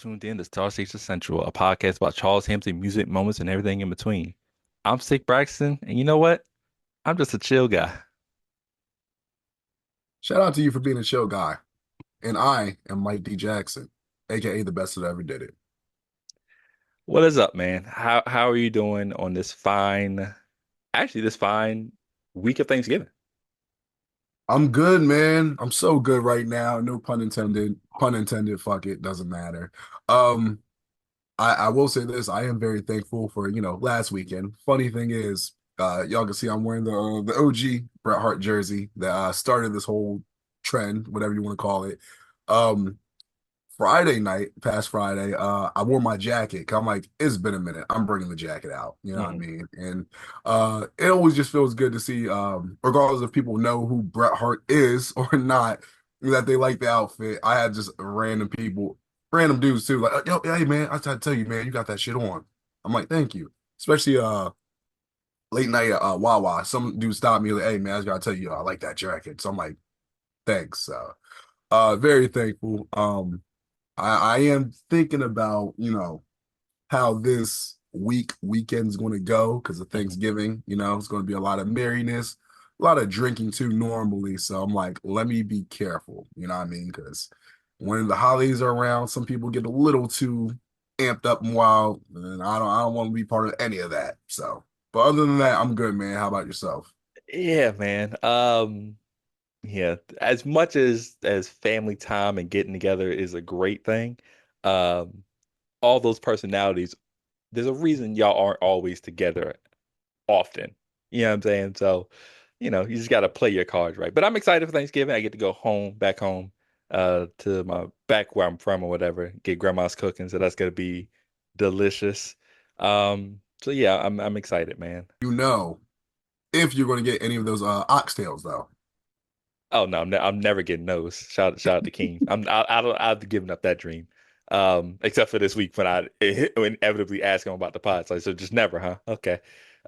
tuned in to StarCHaser Central, a podcast about Charles Hampton music moments and everything in between. I'm Sick Braxton, and you know what? I'm just a chill guy. Shout out to you for being a show guy. And I am Mike D. Jackson, aka the best that ever did it. What is up, man? How are you doing on this fine week of Thanksgiving? I'm good, man. I'm so good right now. No pun intended. Pun intended, fuck it, doesn't matter. Um, I will say this, I am very thankful for, last weekend. Funny thing is, y'all can see I'm wearing the OG Bret Hart jersey that started this whole trend, whatever you want to call it. Um, Friday night, past Friday, I wore my jacket. 'Cause I'm like, it's been a minute. I'm bringing the jacket out. You know what I Mhm. mean? And it always just feels good to see, regardless if people know who Bret Hart is or not, that they like the outfit. I had just random people, random dudes too, like, yo, hey man, I tried to tell you, man, you got that shit on. I'm like, thank you. Especially late night at Wawa. Some dude stopped me like, hey man, I just gotta tell you, I like that jacket. So I'm like, thanks. Very thankful. I am thinking about, how this weekend's going to go because of Mhm. Thanksgiving. It's going to be a lot of merriness, a lot of drinking too normally. So I'm like, let me be careful. You know what I mean? Because when the holidays are around, some people get a little too amped up and wild, and I don't want to be part of any of that. So, but other than that, I'm good, man. How about yourself? Yeah, man. Yeah, as much as family time and getting together is a great thing, um, all those personalities, there's a reason y'all aren't always together often. You know what I'm saying? So, you just got to play your cards right. But I'm excited for Thanksgiving. I get to go back home, to my back where I'm from or whatever, get grandma's cooking. So that's gonna be delicious. So yeah, I'm excited, man. You know, if you're going to get any of those oxtails, though. Oh no, I'm never getting those. Shout out to King. I've given up that dream. Except for this week when I inevitably ask him about the pods. Like, so just never, huh? Okay.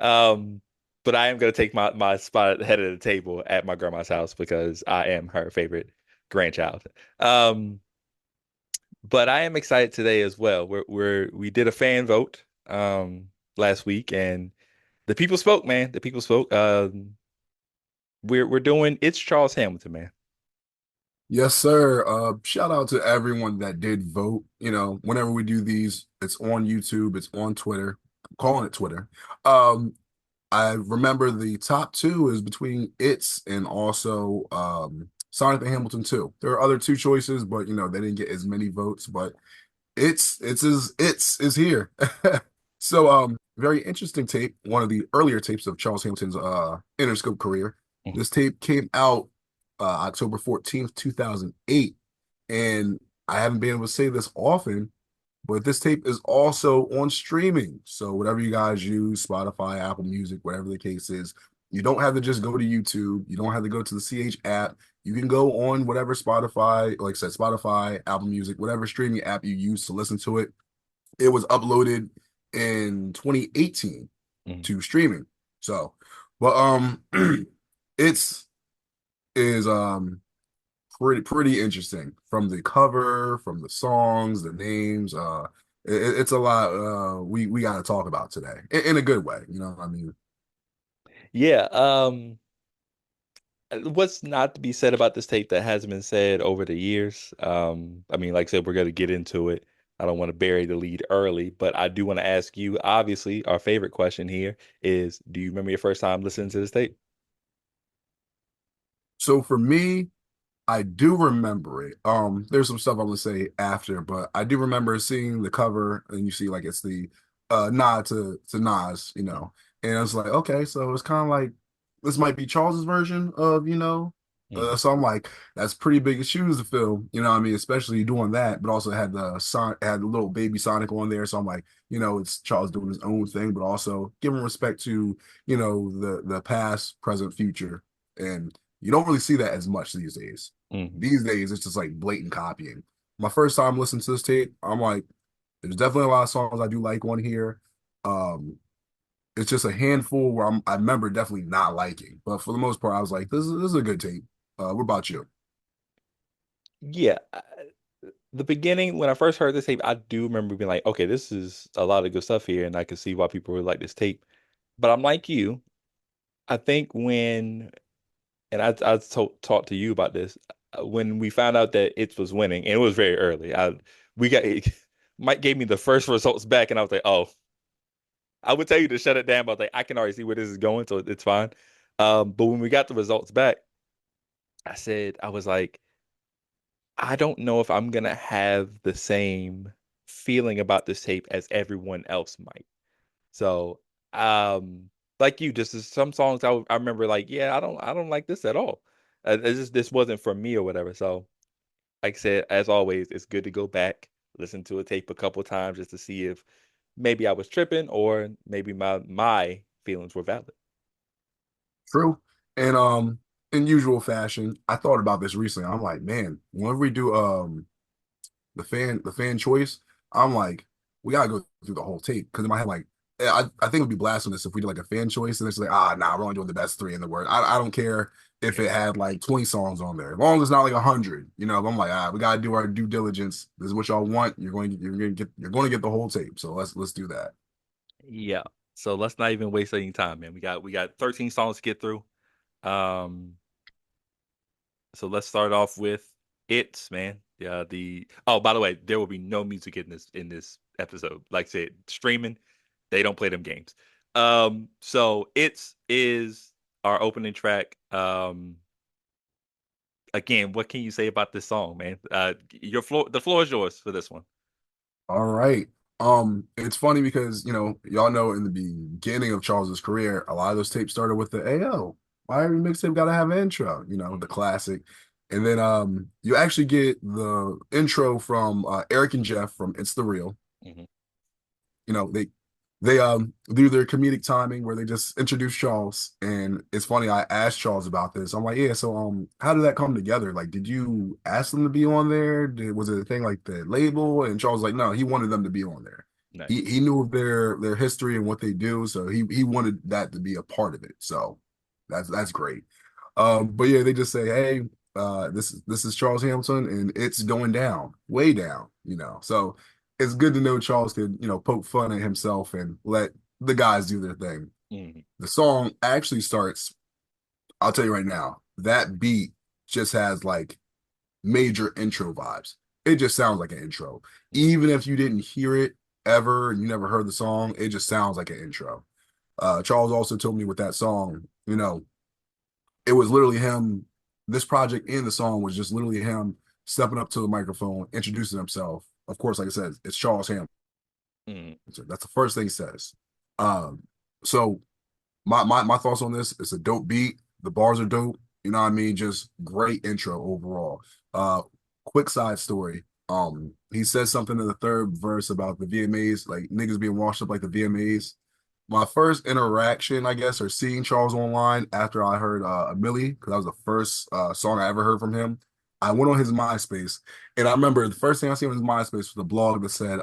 Um, but I am gonna take my spot at the head of the table at my grandma's house because I am her favorite grandchild. Um, but I am excited today as well. We did a fan vote last week and the people spoke, man. The people spoke. We're doing It's Charles Hamilton, man. Yes, sir. Shout out to everyone that did vote. Whenever we do these, it's on YouTube, it's on Twitter. I'm calling it Twitter. Um, I remember the top two is between It's and also Sonic the Hamilton 2. There are other two choices, but they didn't get as many votes, but it's here. So very interesting tape, one of the earlier tapes of Charles Hamilton's Interscope career. This tape came out October 14th, 2008. And I haven't been able to say this often, but this tape is also on streaming. So whatever you guys use, Spotify, Apple Music, whatever the case is, you don't have to just go to YouTube. You don't have to go to the CH app. You can go on whatever Spotify, like I said, Spotify, Apple Music, whatever streaming app you use to listen to it. It was uploaded in 2018 Mhm. to streaming. So, but it's is pretty interesting from the cover, from the songs, the names. It's a lot. We got to talk about today in a good way. You know what I mean? Yeah, what's not to be said about this tape that hasn't been said over the years? I mean, like I said, we're going to get into it. I don't want to bury the lead early, but I do want to ask you, obviously, our favorite question here is, do you remember your first time listening to this tape? So for me, I do remember it. There's some stuff I'm gonna say after, but I do remember seeing the cover and you see like it's the nod to Nas, and I was like, okay, so it's kind of like this might be Charles's version of, Mhm. so I'm like, that's pretty big shoes to fill, you know what I mean? Especially doing that, but also had had the little baby Sonic on there, so I'm like, it's Charles doing his own thing, but also giving respect to, the past, present, future, and you don't really see that as much these days. Mhm. These days, it's just like blatant copying. My first time listening to this tape, I'm like, there's definitely a lot of songs I do like on here. Um, it's just a handful where I remember definitely not liking, but for the most part, I was like, this is a good tape. What about you? Yeah, the beginning when I first heard this tape, I do remember being like, okay, this is a lot of good stuff here, and I can see why people would like this tape. But I'm like you. I think when and I talked to you about this when we found out that it was winning, and it was very early. We got Mike gave me the first results back, and I was like, oh, I would tell you to shut it down, but I was like, I can already see where this is going, so it's fine. But when we got the results back, I was like, I don't know if I'm gonna have the same feeling about this tape as everyone else might. So, like you, just as some songs I remember like, yeah, I don't like this at all. This wasn't for me or whatever. So, like I said, as always, it's good to go back, listen to a tape a couple times just to see if maybe I was tripping or maybe my feelings were valid. True. And in usual fashion, I thought about this recently. I'm like, man, whenever we do the fan choice, I'm like, we gotta go through the whole tape because in my head, like, yeah, I think it would be blasphemous if we did like a fan choice and it's like, nah, we're only doing the best three in the word. I don't care if Yeah. it had like 20 songs on there, as long as it's not like 100. I'm like, we gotta do our due diligence. This is what y'all want. You're going to get the whole tape. So let's do that. Yeah. So let's not even waste any time, man. We got 13 songs to get through. Um, So let's start off with It's, man. Yeah, the oh, by the way, there will be no music in this episode. Like I said, streaming, they don't play them games. So It's is our opening track. Again, what can you say about this song, man? The floor is yours for this one. All right. It's funny because y'all know in the beginning of Charles's career, a lot of those tapes started with the AO. Why every mixtape gotta have an intro, the Mhm, classic. And then you actually get the intro from Eric and Jeff from It's the Real. mhm, They do their comedic timing where they just introduce Charles, and it's funny. I asked Charles about this. I'm like, yeah, so how did that come together? Like, did you ask them to be on there? Was it a thing like the label? And Charles was like, no, he wanted them to be on there. nice. He knew of their history and what they do, so he wanted that to be a part of it. So that's great. But yeah, they just say, hey, this is Charles Hamilton, and it's going down, way down. So it's good to know Charles could, poke fun at himself and let the guys do their thing. Mhm, The song actually starts, I'll tell you right now, that beat just has like major intro vibes. It just sounds like an intro. mhm, Even if you didn't hear it ever and you never heard the song, it just sounds like an intro. Charles also told me with that song, it was literally him. This project and the song was just literally him stepping up to the microphone, introducing himself. Of course, like I said, it's Charles Hamilton. mhm. That's the first thing he says. Um, so my thoughts on this: it's a dope beat. The bars are dope. You know what I mean? Just great intro overall. Uh, quick side story. He says something in the third verse about the VMAs, like niggas being washed up like the VMAs. My first interaction, I guess, or seeing Charles online after I heard a Millie, because that was the first song I ever heard from him. I went on his MySpace, and I remember the first thing I seen on his MySpace was a blog that said,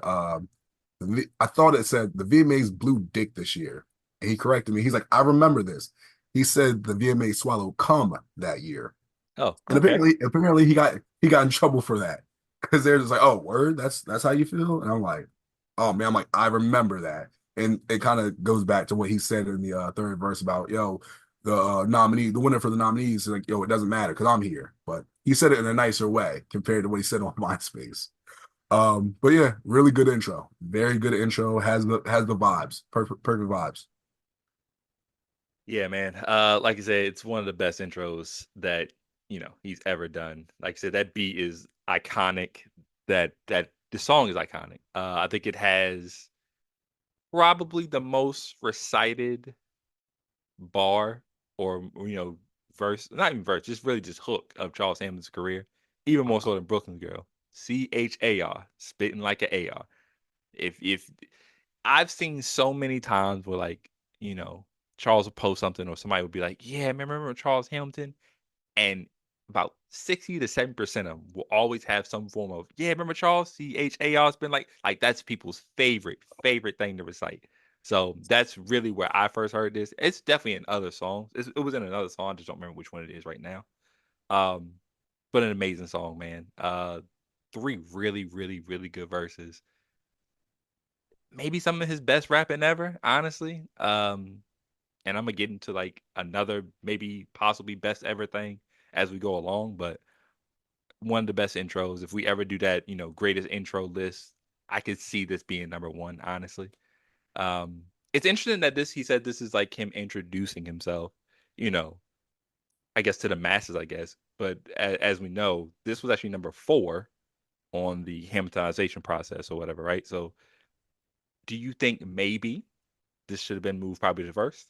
I thought it said the VMAs blew dick this year. And he corrected me. He's like, I remember this. He said the VMAs swallowed cum that year. Oh, And okay. apparently he got in trouble for that. Because they're just like, oh, word, that's how you feel? And I'm like, oh man, I'm like, I remember that. And it kind of goes back to what he said in the third verse about, yo, the winner for the nominees, like, yo, it doesn't matter because I'm here. But he said it in a nicer way compared to what he said on MySpace. But yeah, really good intro. Very good intro. Has the vibes. Perfect vibes. Yeah, man. Like I said, it's one of the best intros that he's ever done. Like I said, that beat is iconic. That the song is iconic. I think it has probably the most recited bar or verse, not even verse, just really just hook of Charles Hamilton's career, even more so than Brooklyn Girl. CHAR, spitting like an AR. If I've seen so many times where like, you know, Charles will post something or somebody would be like, yeah, remember Charles Hamilton? And about 60 to 7% of them will always have some form of, yeah, remember Charles? CHAR. It's been like that's people's favorite thing to recite. So that's really where I first heard this. It's definitely in other songs. It was in another song. I just don't remember which one it is right now. Um, but an amazing song, man. three really, really, really good verses. Maybe some of his best rapping ever, honestly. And I'm gonna get into like another maybe possibly best ever thing as we go along, but one of the best intros. If we ever do that, greatest intro list, I could see this being number one, honestly. It's interesting that he said this is like him introducing himself, you know, I guess to the masses, I guess. But as we know, this was actually number four on the Hamiltonization process or whatever, right? So do you think maybe this should have been moved probably to first?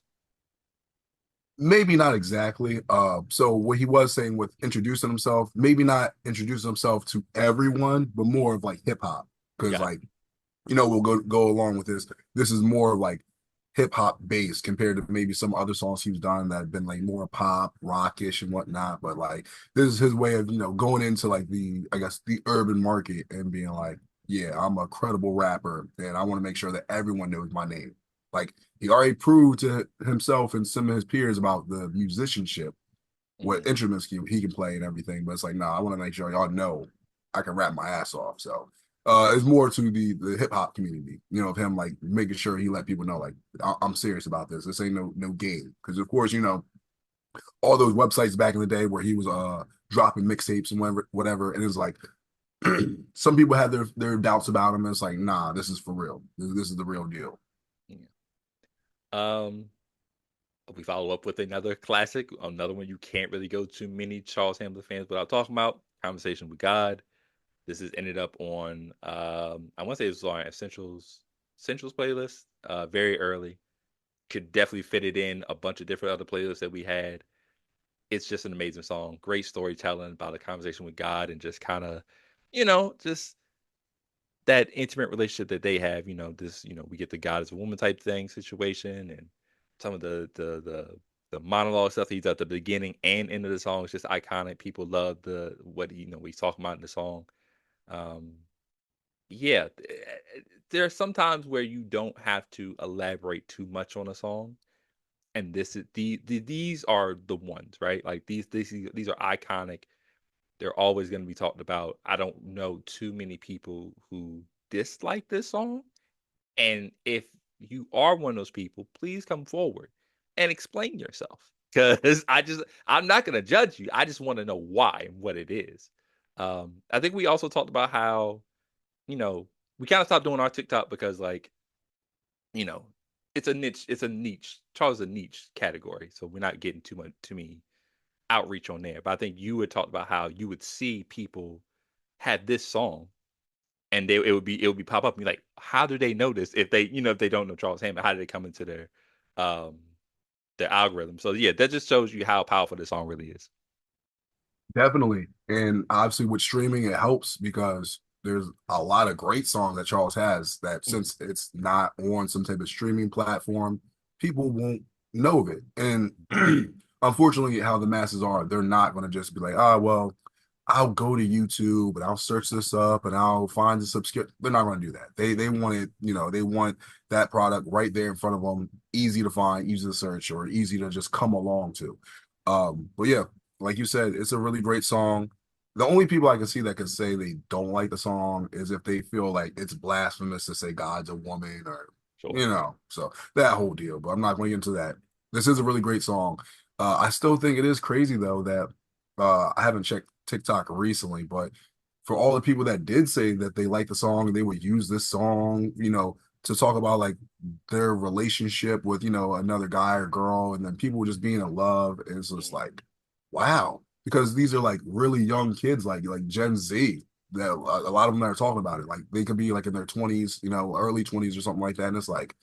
Maybe not exactly. So what he was saying with introducing himself, maybe not introducing himself to everyone, but more of like hip hop. Because Got like, we'll go along with this. This is more of like hip hop based compared to maybe some other songs he's done that have been like more pop, rockish and whatnot. But like this is his way of, going into like I guess the urban market and being like, yeah, I'm a credible rapper and I want to make sure that everyone knows my name. Like he already proved to himself and some of his peers about the musicianship, what it. instruments he can play and everything. But it's like, nah, I want to make sure y'all know I can rap my ass off. So it's more to the hip hop community, of him like making sure he let people know, like, I'm serious about this. This ain't no game. Because of course, all those websites back in the day where he was dropping mixtapes and whatever, and it was like some people had their doubts about him. And it's like, nah, this is for real. This is the real deal. Yeah. Um, we follow up with another classic, another one you can't really go to many Charles Hamilton fans without talking about. Conversation with God. This has ended up on I want to say it was on Essentials playlist, very early. Could definitely fit it in a bunch of different other playlists that we had. It's just an amazing song. Great storytelling about a conversation with God and just kind of, just that intimate relationship that they have. We get the God as a woman type thing situation, and some of the monologue stuff he's at the beginning and end of the song is just iconic. People love the what he's talking about in the song. Um, yeah, there are some times where you don't have to elaborate too much on a song, and this is these are the ones, right? Like these are iconic. They're always going to be talked about. I don't know too many people who dislike this song, and if you are one of those people, please come forward and explain yourself. Because I'm not going to judge you. I just want to know why and what it is. I think we also talked about how you know, we kind of stopped doing our TikTok because like, you know, it's a niche. Charles is a niche category. So we're not getting too many outreach on there. But I think you had talked about how you would see people had this song and it would be pop up and be like, how do they know this if if they don't know Charles Hammond, how do they come into um their algorithm? So yeah, that just shows you how powerful this song really is. Definitely. And obviously with streaming, it helps because there's a lot of great songs that Charles has that Mhm, since it's not on some type of streaming platform, people won't know of it. And unfortunately, how the masses are, they're not going to just be like, ah, well, I'll go to YouTube and I'll search this up and I'll find the subscription. They're not going to do that. They want it, they want that product right there in front of them, easy to find, easy to search, or easy to just come along to. But yeah, like you said, it's a really great song. The only people I can see that can say they don't like the song is if they feel like it's blasphemous to say God's a woman or, sure. so that whole deal. But I'm not going into that. This is a really great song. I still think it is crazy though that I haven't checked TikTok recently, but for all the people that did say that they like the song and they would use this song, to talk about like their relationship with, another guy or girl, and then people just being in love, it's just Mhm, like, wow. Because these are like really young kids, like Gen Z, that a lot of them that are talking about it. Like they could be like in their 20s, early 20s or something like that. And it's like,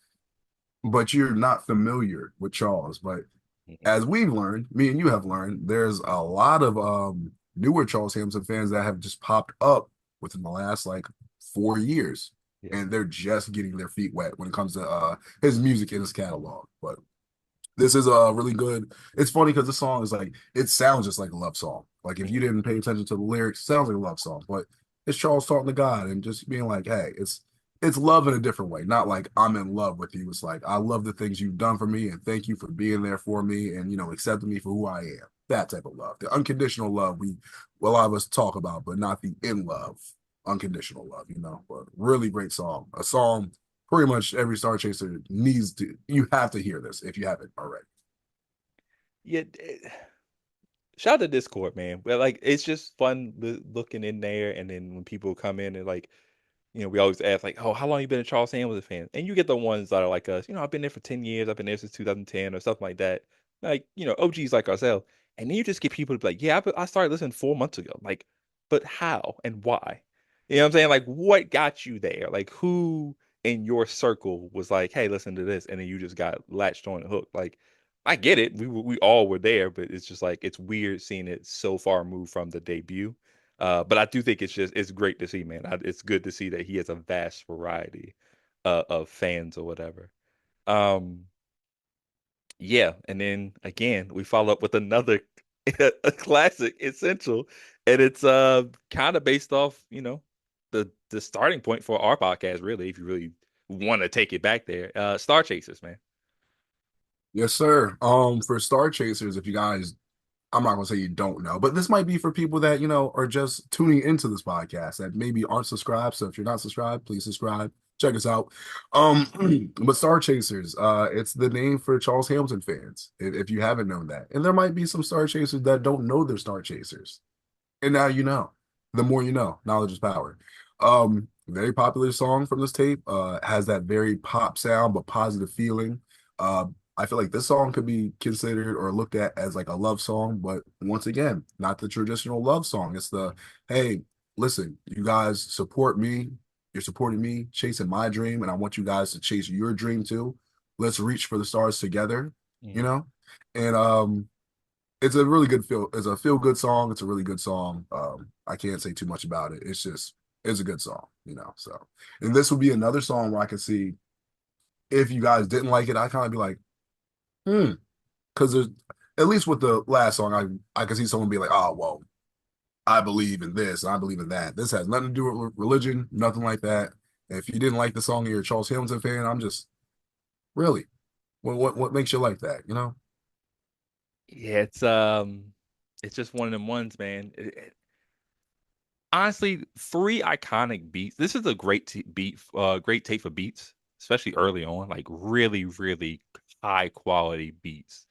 but you're not familiar with Charles. But mhm. as we've learned, me and you have learned, there's a lot of newer Charles Hamilton fans that have just popped up within the last like 4 years, Yeah. and they're just getting their feet wet when it comes to his music and his catalog. But this is a really good. It's funny because the song is like it sounds just like a love song. Like if you Mhm. didn't pay attention to the lyrics, it sounds like a love song. But it's Charles talking to God and just being like, "Hey, it's love in a different way. Not like I'm in love with you. It's like I love the things you've done for me and thank you for being there for me and accepting me for who I am. That type of love, the unconditional love we a lot of us talk about, but not the in love. Unconditional Love, but really great song. A song pretty much every Star Chaser needs to, you have to hear this if you haven't already. Yeah, shout out to Discord, man. But like, it's just fun looking in there, and then when people come in and like, we always ask like, "Oh, how long you been a Charles Hamilton fan?" And you get the ones that are like us. I've been there for 10 years. I've been there since 2010 or something like that. Like, OGs like ourselves. And then you just get people to be like, "Yeah, I started listening 4 months ago." Like, but how and why? You know what I'm saying? Like, what got you there? Like, who in your circle was like, "Hey, listen to this," and then you just got latched on and hooked? Like, I get it. We all were there, but it's just like it's weird seeing it so far removed from the debut. But I do think it's great to see, man. It's good to see that he has a vast variety of fans or whatever. Um, yeah, and then again, we follow up with another a classic essential, and it's kind of based off, the starting point for our podcast, really, if you really want to take it back there. Star Chasers, man. Yes, sir. For Star Chasers, if you guys, I'm not gonna say you don't know, but this might be for people that, are just tuning into this podcast that maybe aren't subscribed. So if you're not subscribed, please subscribe. Check us out. But Star Chasers, it's the name for Charles Hamilton fans, if you haven't known that. And there might be some Star Chasers that don't know they're Star Chasers. And now you know. The more you know, knowledge is power. Very popular song from this tape. Has that very pop sound but positive feeling. Uh, I feel like this song could be considered or looked at as like a love song, but once again, not the traditional love song. It's the, hey, listen, you guys support me. You're supporting me, chasing my dream, and I want you guys to chase your dream too. Let's reach for the stars together, you Mhm. know? And it's a really good feel. It's a feel good song. It's a really good song. I can't say too much about it. It's a good song. So, and this would be another song where I could see if you guys didn't like it, I kind of be like, hmm, because there's at least with the last song, I could see someone be like, oh well, I believe in this and I believe in that. This has nothing to do with religion, nothing like that. And if you didn't like the song and you're a Charles Hamilton fan, I'm just really, what makes you like that? Yeah, it's just one of them ones, man. Honestly, three iconic beats. This is a great tape for beats, especially early on. Like really, really high quality beats.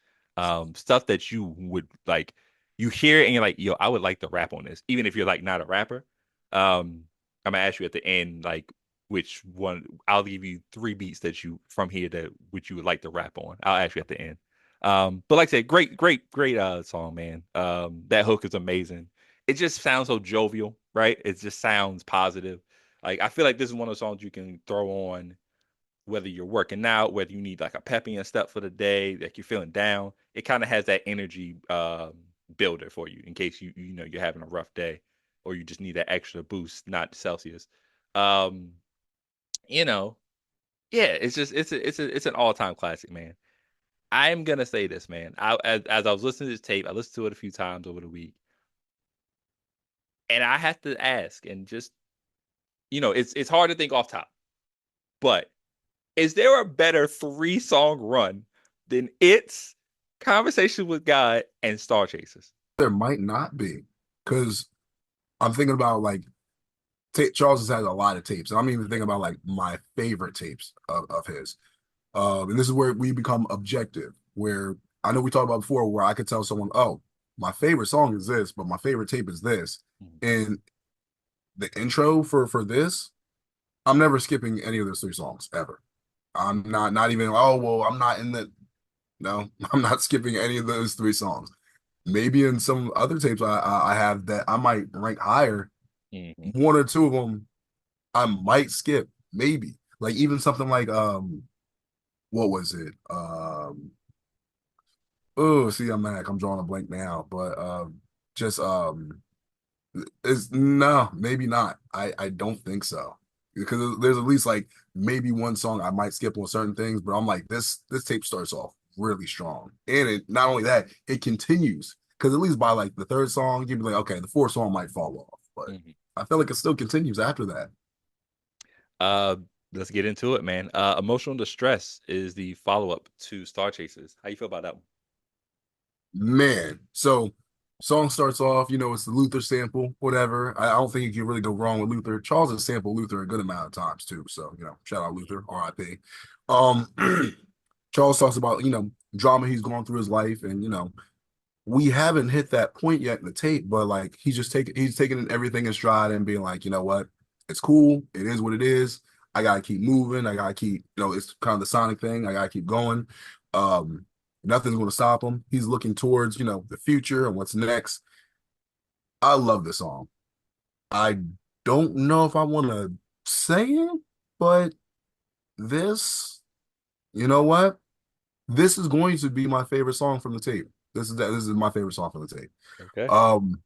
Stuff that you would like. You hear it and you're like, yo, I would like to rap on this, even if you're like not a rapper. I'm gonna ask you at the end, like which one. I'll give you three beats that you from here that which you would like to rap on. I'll ask you at the end. But like I said, great, great, great song, man. That hook is amazing. It just sounds so jovial, right? It just sounds positive. Like I feel like this is one of those songs you can throw on whether you're working out, whether you need like a pep in your step for the day, like you're feeling down. It kind of has that energy builder for you in case you're having a rough day or you just need that extra boost, not Celsius. Um, you know, yeah, it's just it's an all time classic, man. I'm gonna say this, man. As I was listening to this tape, I listened to it a few times over the week, and I have to ask, and just it's hard to think off top, but is there a better 3 song run than It's Conversation with God and Star Chasers? There might not be because I'm thinking about like Charles has had a lot of tapes. I'm even thinking about like my favorite tapes of his. And this is where we become objective, where I know we talked about before, where I could tell someone, oh, my favorite song is this, but my favorite tape is this. Mhm. And the intro for this, I'm never skipping any of those 3 songs ever. I'm not even, oh well, I'm not in the no, I'm not skipping any of those 3 songs. Maybe in some other tapes I have that I might rank higher, Mhm. one or two of them I might skip, maybe. Like even something like what was it? Oh, see, I'm drawing a blank now, but just is no, maybe not. I don't think so. Because there's at least like maybe one song I might skip on certain things, but I'm like this tape starts off really strong. And it not only that, it continues. Because at least by like the third song, you'd be like, okay, the fourth song might fall off. But Mhm. I feel like it still continues after that. Uh, let's get into it, man. Emotional Distress is the follow up to Star Chasers. How you feel about that one? Man. So Song starts off, it's the Luther sample, whatever. I don't think you can really go wrong with Luther. Charles has sampled Luther a good amount of times too. So, shout out Luther, RIP. Um, Charles talks about, drama he's going through his life, and we haven't hit that point yet in the tape, but like he's taking everything in stride and being like, you know what, it's cool, it is what it is. I gotta keep moving. I gotta keep, it's kind of the Sonic thing. I gotta keep going. Um, Nothing's gonna stop him. He's looking towards, the future and what's next. I love this song. I don't know if I want to say it, but this, you know what? This is going to be my favorite song from the tape. This is my favorite song from the tape. Okay. Um,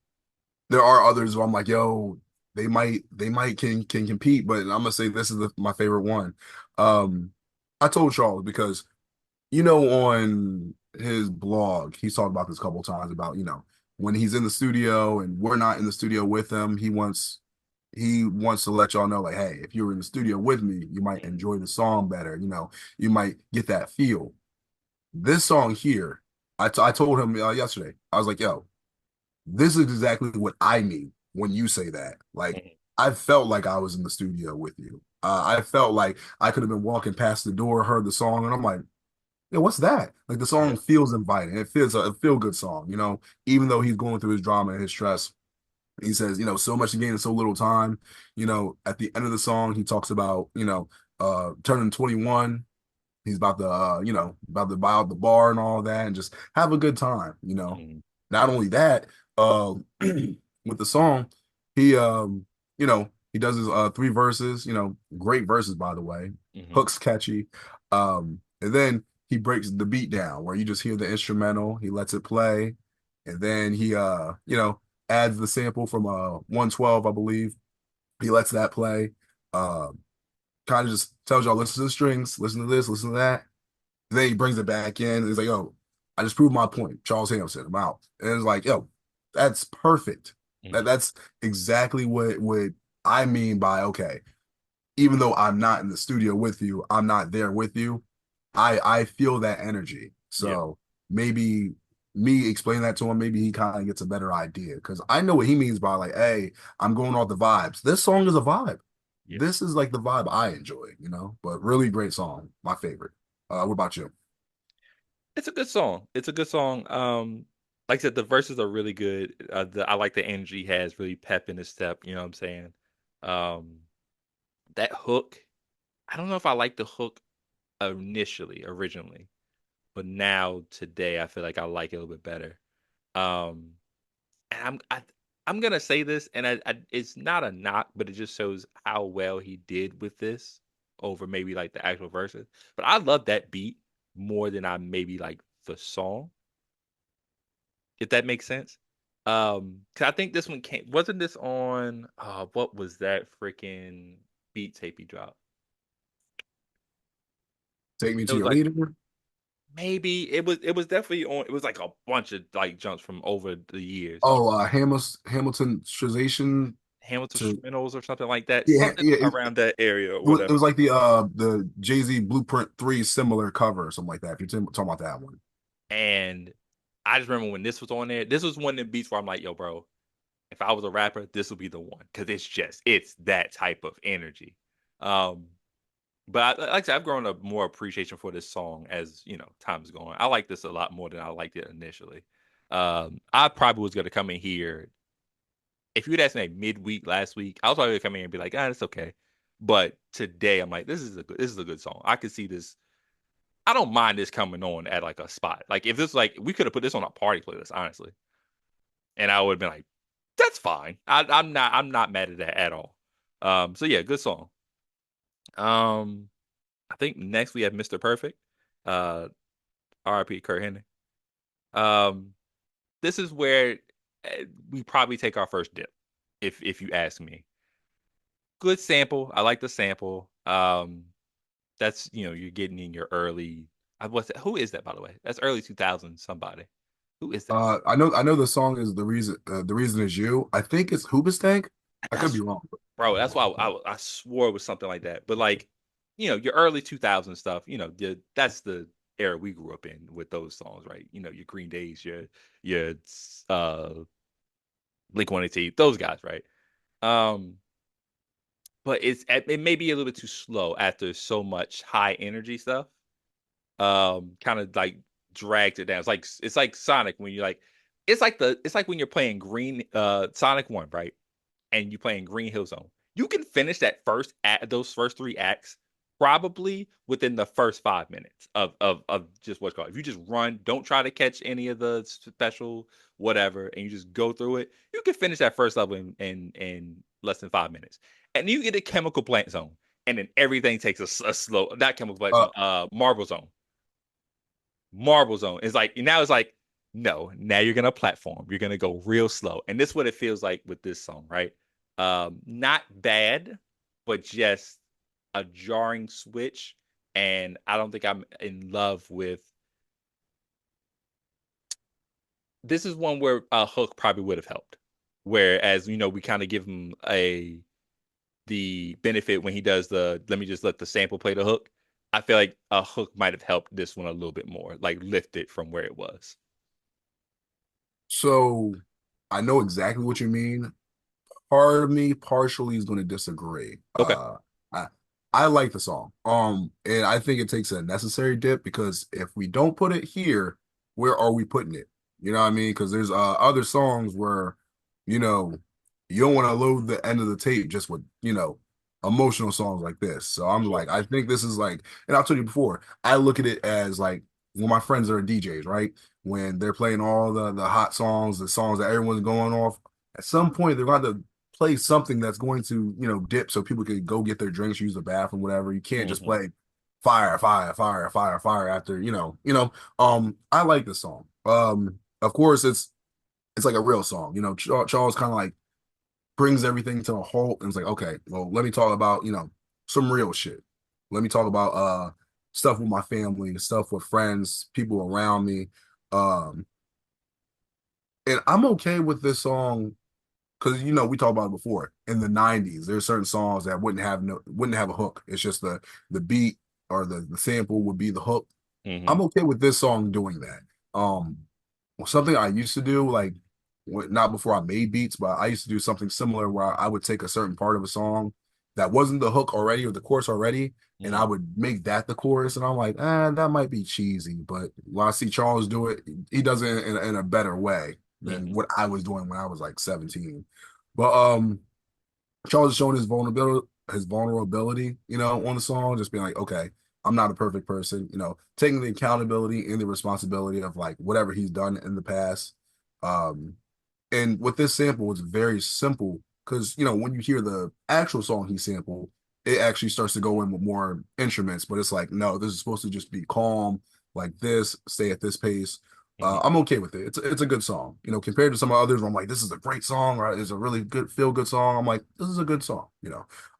there are others where I'm like, yo, they might can compete, but I'm gonna say this is my favorite one. Um, I told Charles because on his blog, he's talked about this a couple of times about when he's in the studio and we're not in the studio with him, he wants to let y'all know like, hey, if you were in the studio with me, you might Mhm. enjoy the song better. You might get that feel. This song here, I told him yesterday. I was like, yo, this is exactly what I mean when you say that. Like, Mhm. I felt like I was in the studio with you. I felt like I could have been walking past the door, heard the song, and I'm like, yeah, what's that? Like the Yeah. song feels inviting. It feels a feel good song, even though he's going through his drama and his stress. He says, so much to gain in so little time. At the end of the song, he talks about, turning 21. He's about to buy out the bar and all that and just have a good time. Mhm. Not only that, with the song, he does his three verses, great verses by the way. Mhm. Hooks catchy. And then he breaks the beat down where you just hear the instrumental, he lets it play, and then he adds the sample from 112, I believe. He lets that play. Um, Kind of just tells y'all, listen to the strings, listen to this, listen to that. Then he brings it back in. And he's like, yo, I just proved my point. Charles Hampson, I'm out. And it's like, yo, that's perfect. Mhm. That's exactly what I mean by okay, even though I'm not in the studio with you, I'm not there with you. I feel that energy. Yeah. So maybe me explaining that to him, maybe he kind of gets a better idea. Because I know what he means by like, hey, I'm going off the vibes. This song is a vibe. Yeah. This is like the vibe I enjoy. But really great song. My favorite. What about you? It's a good song. It's a good song. Like I said, the verses are really good. I like the energy he has, really pep in his step. You know what I'm saying? Um, that hook. I don't know if I like the hook originally, but now today I feel like I like it a little bit better. Um, and I'm gonna say this, and it's not a knock, but it just shows how well he did with this over maybe like the actual verses. But I love that beat more than I maybe like the song, if that makes sense. Cause I think this one wasn't this on what was that freaking beat tape he dropped? Take me It to was your like leader. maybe it was definitely on, it was like a bunch of like jumps from over the years. Oh, Hamilton Shazation Hamilton to Instrumentals or something like that. yeah, Something yeah. around that area or It whatever. was like the Jay-Z Blueprint 3 similar cover or something like that. If you're talking about that one. And I just remember when this was on there, this was one of the beats where I'm like, yo, bro, if I was a rapper, this would be the one. Cause it's that type of energy. Um, but like I said, I've grown a more appreciation for this song as time is going. I like this a lot more than I liked it initially. I probably was gonna come in here if you'd asked me like midweek last week. I was probably gonna come in here and be like, it's okay. But today, I'm like, this is a good song. I could see this. I don't mind this coming on at like a spot. Like if this like we could have put this on a party playlist, honestly, and I would have been like, that's fine. I'm not mad at that at all. So yeah, good song. Um, I think next we have Mr. Perfect. Uh, R.I.P. Kurt Hennig. Um, this is where we probably take our first dip, if you ask me. Good sample. I like the sample. That's you're getting in your early. What's that? Who is that, by the way? That's early 2000s. Somebody. Who is that? I know the song is the reason is you. I think it's Hoobastank. I could be That's wrong. bro. That's why I swore it was something like that. But like, your early 2000 stuff. That's the era we grew up in with those songs, right? You know, your Green Days, your uh Blink 182, those guys, right? Um, but it may be a little bit too slow after so much high energy stuff. Kind of like drags it down. It's like Sonic when you're like it's like when you're playing Green Sonic 1, right? And you're playing Green Hill Zone. You can finish that first act, those first three acts probably within the first 5 minutes of just what's called. If you just run, don't try to catch any of the special whatever, and you just go through it, you can finish that first level in less than 5 minutes. And you get a chemical plant zone, and then everything takes a slow, not chemical plant Uh, zone, marble zone. Marble Zone. It's like now it's like, no, now you're gonna platform. You're gonna go real slow. And this is what it feels like with this song, right? Not bad, but just a jarring switch. And I don't think I'm in love with this is one where a hook probably would have helped. Whereas, you know, we kind of give him a the benefit when he does the let me just let the sample play the hook. I feel like a hook might have helped this one a little bit more, like lift it from where it was. so I know exactly what you mean. Part of me partially is going to disagree. Okay. I I like the song. And I think it takes a necessary dip because if we don't put it here, where are we putting it? You know what I mean? Because there's other songs where, you know, you don't want to load the end of the tape just with, emotional songs like this. So I'm Sure. like, I think this is like, and I'll tell you before, I look at it as like when my friends are DJs, right? When they're playing all the hot songs, the songs that everyone's going off, at some point they're going to play something that's going to, dip so people can go get their drinks, use the bathroom, whatever. You can't just Hmm. play fire, fire, fire, fire, fire after, I like the song. Of course it's like a real song. Charles kind of like brings everything to a halt and it's like, okay, well, let me talk about, some real shit. Let me talk about stuff with my family, stuff with friends, people around me. Um, and I'm okay with this song because we talked about it before in the 90s there's certain songs that wouldn't have a hook. It's just the beat or the sample would be the hook. I'm Hmm. okay with this song doing that. Something I used to do, like not before I made beats, but I used to do something similar where I would take a certain part of a song that wasn't the hook already or the chorus already, and I Hmm. would make that the chorus. And I'm like, that might be cheesy, but when I see Charles do it, he does it in a better way than Hmm. what I was doing when I was like 17. But Charles is showing his vulnerability, on the song, just being like, okay, I'm not a perfect person, taking the accountability and the responsibility of like whatever he's done in the past. Um, and with this sample, it's very simple because when you hear the actual song he sampled, it actually starts to go in with more instruments, but it's like, no, this is supposed to just be calm, like this, stay at this pace. Hmm. I'm okay with it. It's a good song. Compared to some others, where I'm like, this is a great song, or it's a really good feel good song. I'm like, this is a good song.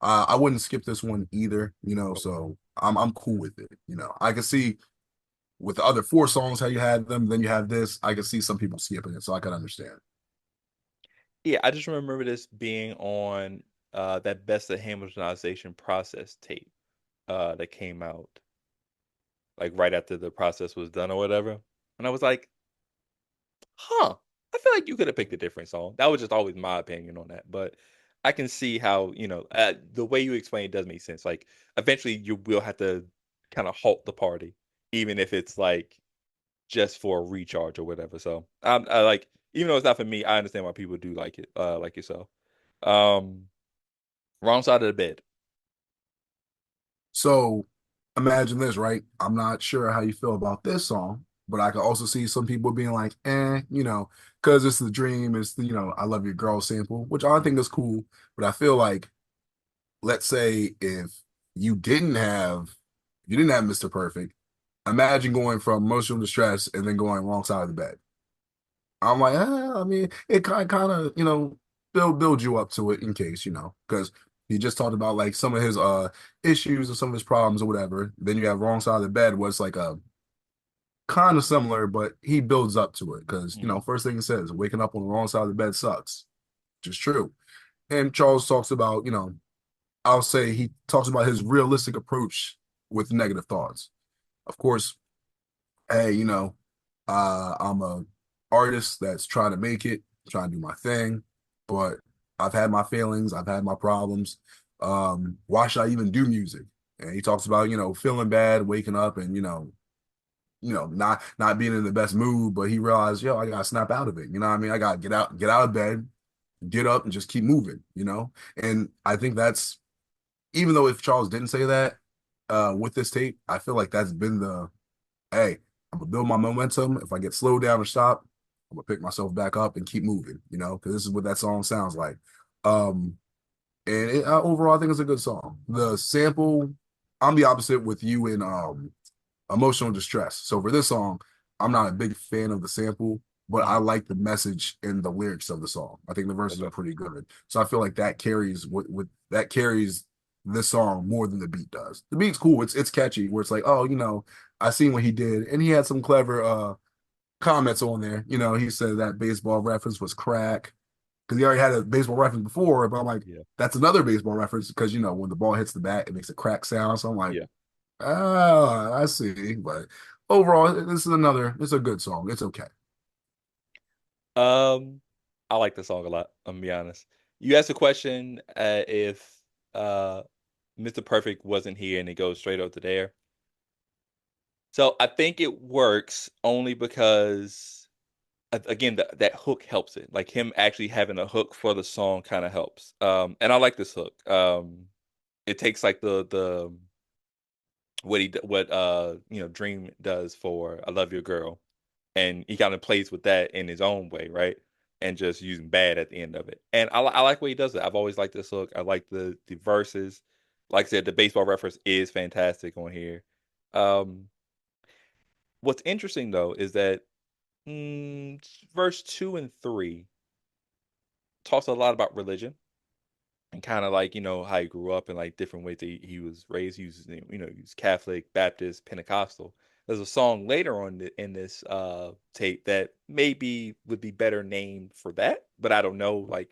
I wouldn't skip this one either. So I'm cool with it. I can see with the other four songs how you had them, then you have this. I can see some people skipping it, so I can understand. Yeah, I just remember this being on that Best of Hamiltonization process tape that came out like right after the process was done or whatever. And I was like, huh, I feel like you could have picked a different song. That was just always my opinion on that. But I can see how, the way you explain it does make sense. Like eventually you will have to kind of halt the party, even if it's like just for a recharge or whatever. So I like, even though it's not for me, I understand why people do like it, like yourself. Um, Wrong side of the bed. So imagine this, right? I'm not sure how you feel about this song, but I can also see some people being like, because it's the dream, it's the, I love your girl sample, which I think is cool. But I feel like, let's say you didn't have Mr. Perfect, imagine going from emotional distress and then going wrong side of the bed. I'm like, I mean, it kind of, build you up to it in case, because he just talked about like some of his issues or some of his problems or whatever. Then you have wrong side of the bed was like a kind of similar, but he builds up to it because Mhm. first thing he says, waking up on the wrong side of the bed sucks, which is true. And Charles talks about, I'll say he talks about his realistic approach with negative thoughts. Of course, hey, I'm a artist that's trying to make it, trying to do my thing, but I've had my feelings, I've had my problems. Why should I even do music? And he talks about, feeling bad, waking up and, not being in the best mood, but he realized, yo, I gotta snap out of it. You know what I mean? I gotta get out of bed, get up and just keep moving. And I think that's even though if Charles didn't say that with this tape, I feel like that's been the hey, I'm gonna build my momentum. If I get slowed down or stop, I'm gonna pick myself back up and keep moving, because this is what that song sounds like. Um, and overall, I think it's a good song. The sample, I'm the opposite with you in emotional distress. So for this song, I'm not a big fan of the sample, but I Mhm. like the message and the lyrics of the song. I think the verses are Okay. pretty good. So I feel like that carries what that carries this song more than the beat does. The beat's cool. It's catchy where it's like, oh, I seen what he did. And he had some clever comments on there. He said that baseball reference was crack. Because he already had a baseball reference before, but I'm like, Yeah. that's another baseball reference because when the ball hits the bat, it makes a crack sound. So I'm like, Yeah. oh, I see. But overall, it's a good song. It's okay. Um, I like the song a lot. I'm gonna be honest. You asked a question if uh Mr. Perfect wasn't here and it goes straight up to there. So I think it works only because again that hook helps it. Like him actually having a hook for the song kind of helps. And I like this hook. It takes like the what Dream does for I Love Your Girl, and he kind of plays with that in his own way, right? And just using bad at the end of it. And I like what he does it. I've always liked this hook. I like the verses. Like I said, the baseball reference is fantastic on here. Um, what's interesting though is that verse 2 and 3 talks a lot about religion and kind of like how he grew up and like different ways that he was raised. He was he was Catholic, Baptist, Pentecostal. There's a song later on in this tape that maybe would be better named for that, but I don't know. Like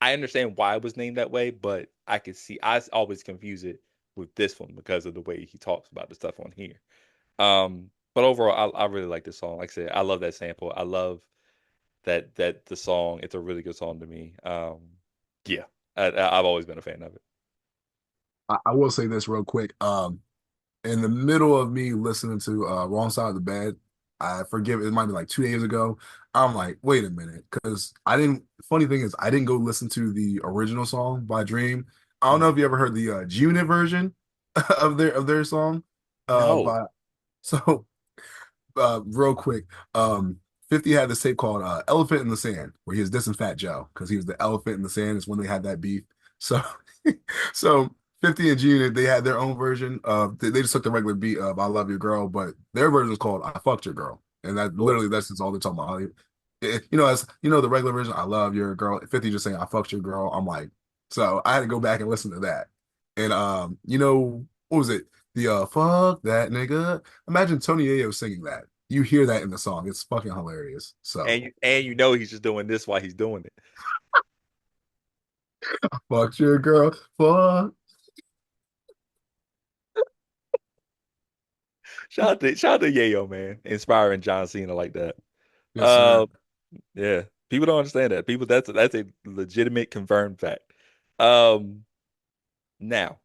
I understand why it was named that way, but I could see always confuse it with this one because of the way he talks about the stuff on here. But overall, I really like this song. Like I said, I love that sample. I love that the song. It's a really good song to me. Yeah, I've always been a fan of it. I will say this real quick. In the middle of me listening to Wrong Side of the Bed, I forgive it might be like 2 days ago. I'm like, wait a minute, because I didn't. Funny thing is, I didn't go listen to the original song by Dream. I don't Mhm. know if you ever heard the G-Unit version of their song. No, By so real quick, 50 had this tape called Elephant in the Sand, where he was dissing Fat Joe because he was the elephant in the sand. It's when they had that beef. So, so 50 and G they had their own version of they just took the regular beat of I Love Your Girl, but their version is called I Fucked Your Girl. And that cool. literally that's just all they're talking about. As the regular version, I love your girl. 50 just saying I fucked your girl. I'm like, so I had to go back and listen to that. And what was it? The fuck that nigga. Imagine Tony Ayo singing that. You hear that in the song. It's fucking hilarious. And So you know he's just doing this while he's doing it. fuck your girl. Fuck. Shout out to Yayo, man, inspiring John Cena like that. Yes, sir. Uh, yeah, people don't understand that. People, that's a legitimate confirmed fact. Um, now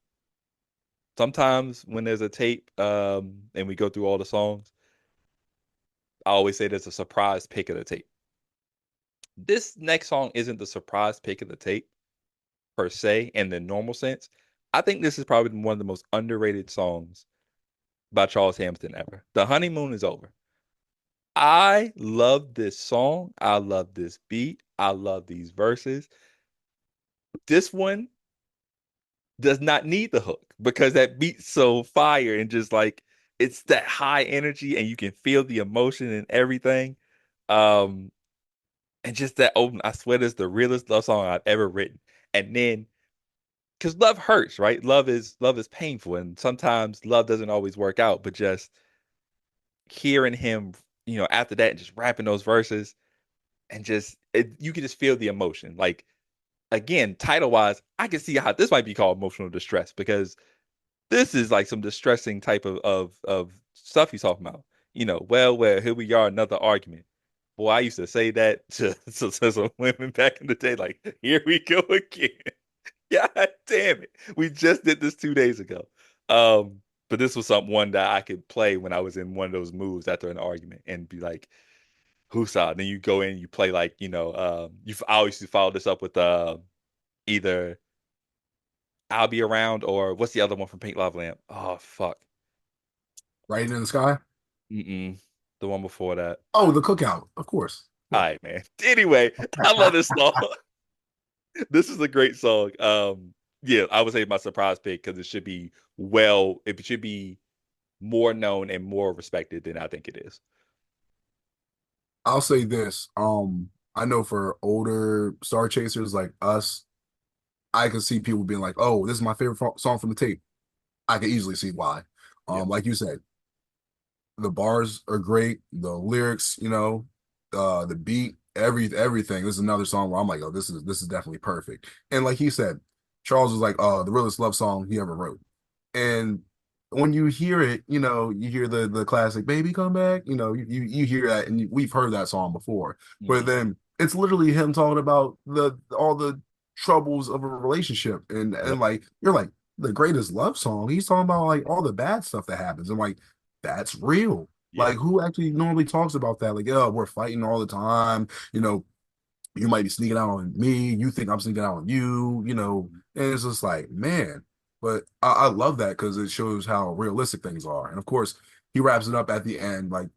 sometimes when there's a tape, and we go through all the songs, I always say there's a surprise pick of the tape. This next song isn't the surprise pick of the tape per se in the normal sense. I think this is probably one of the most underrated songs by Charles Hampton ever. The honeymoon is over. I love this song. I love this beat. I love these verses. This one does not need the hook because that beat's so fire and just like it's that high energy and you can feel the emotion and everything. Um, and just that open, I swear this is the realest love song I've ever written. And then because love hurts, right? Love is painful, and sometimes love doesn't always work out. But just hearing him, after that, and just rapping those verses, and you can just feel the emotion. Like again, title wise, I can see how this might be called emotional distress because this is like some distressing type of stuff he's talking about. well, here we are, another argument. Boy, I used to say that to some women back in the day, like, here we go again. God damn it. We just did this 2 days ago. But this was one that I could play when I was in one of those moods after an argument and be like, "Who's?" Then you go in, you play like, I always used to follow this up with either I'll Be Around or what's the other one from Pink Lava Lamp? Oh fuck. Right in the sky. Mm-mm. The one before that. Oh, the cookout, of course. All Yeah. right, man. Anyway, I love this song. This is a great song. Yeah, I would say my surprise pick because it should be more known and more respected than I think it is. I'll say this. I know for older Star Chasers like us, I can see people being like, "Oh, this is my favorite song from the tape." I can easily see why. Yeah, Like you said, the bars are great, the lyrics, the beat, everything. This is another song where I'm like, "Oh, this is definitely perfect." And like he said, Charles was like, "Oh, the realest love song he ever wrote." And when you hear it, you hear the classic "Baby Come Back." You hear that, and we've heard that song before. But hmm, then it's literally him talking about the all the troubles of a relationship, and yep, like you're like the greatest love song. He's talking about like all the bad stuff that happens, and like that's real. yeah, Like who actually normally talks about that? Like, oh, we're fighting all the time. You might be sneaking out on me. You think I'm sneaking out on you, mhm, and it's just like, man. But I love that because it shows how realistic things are. And of course, he wraps it up at the end, like,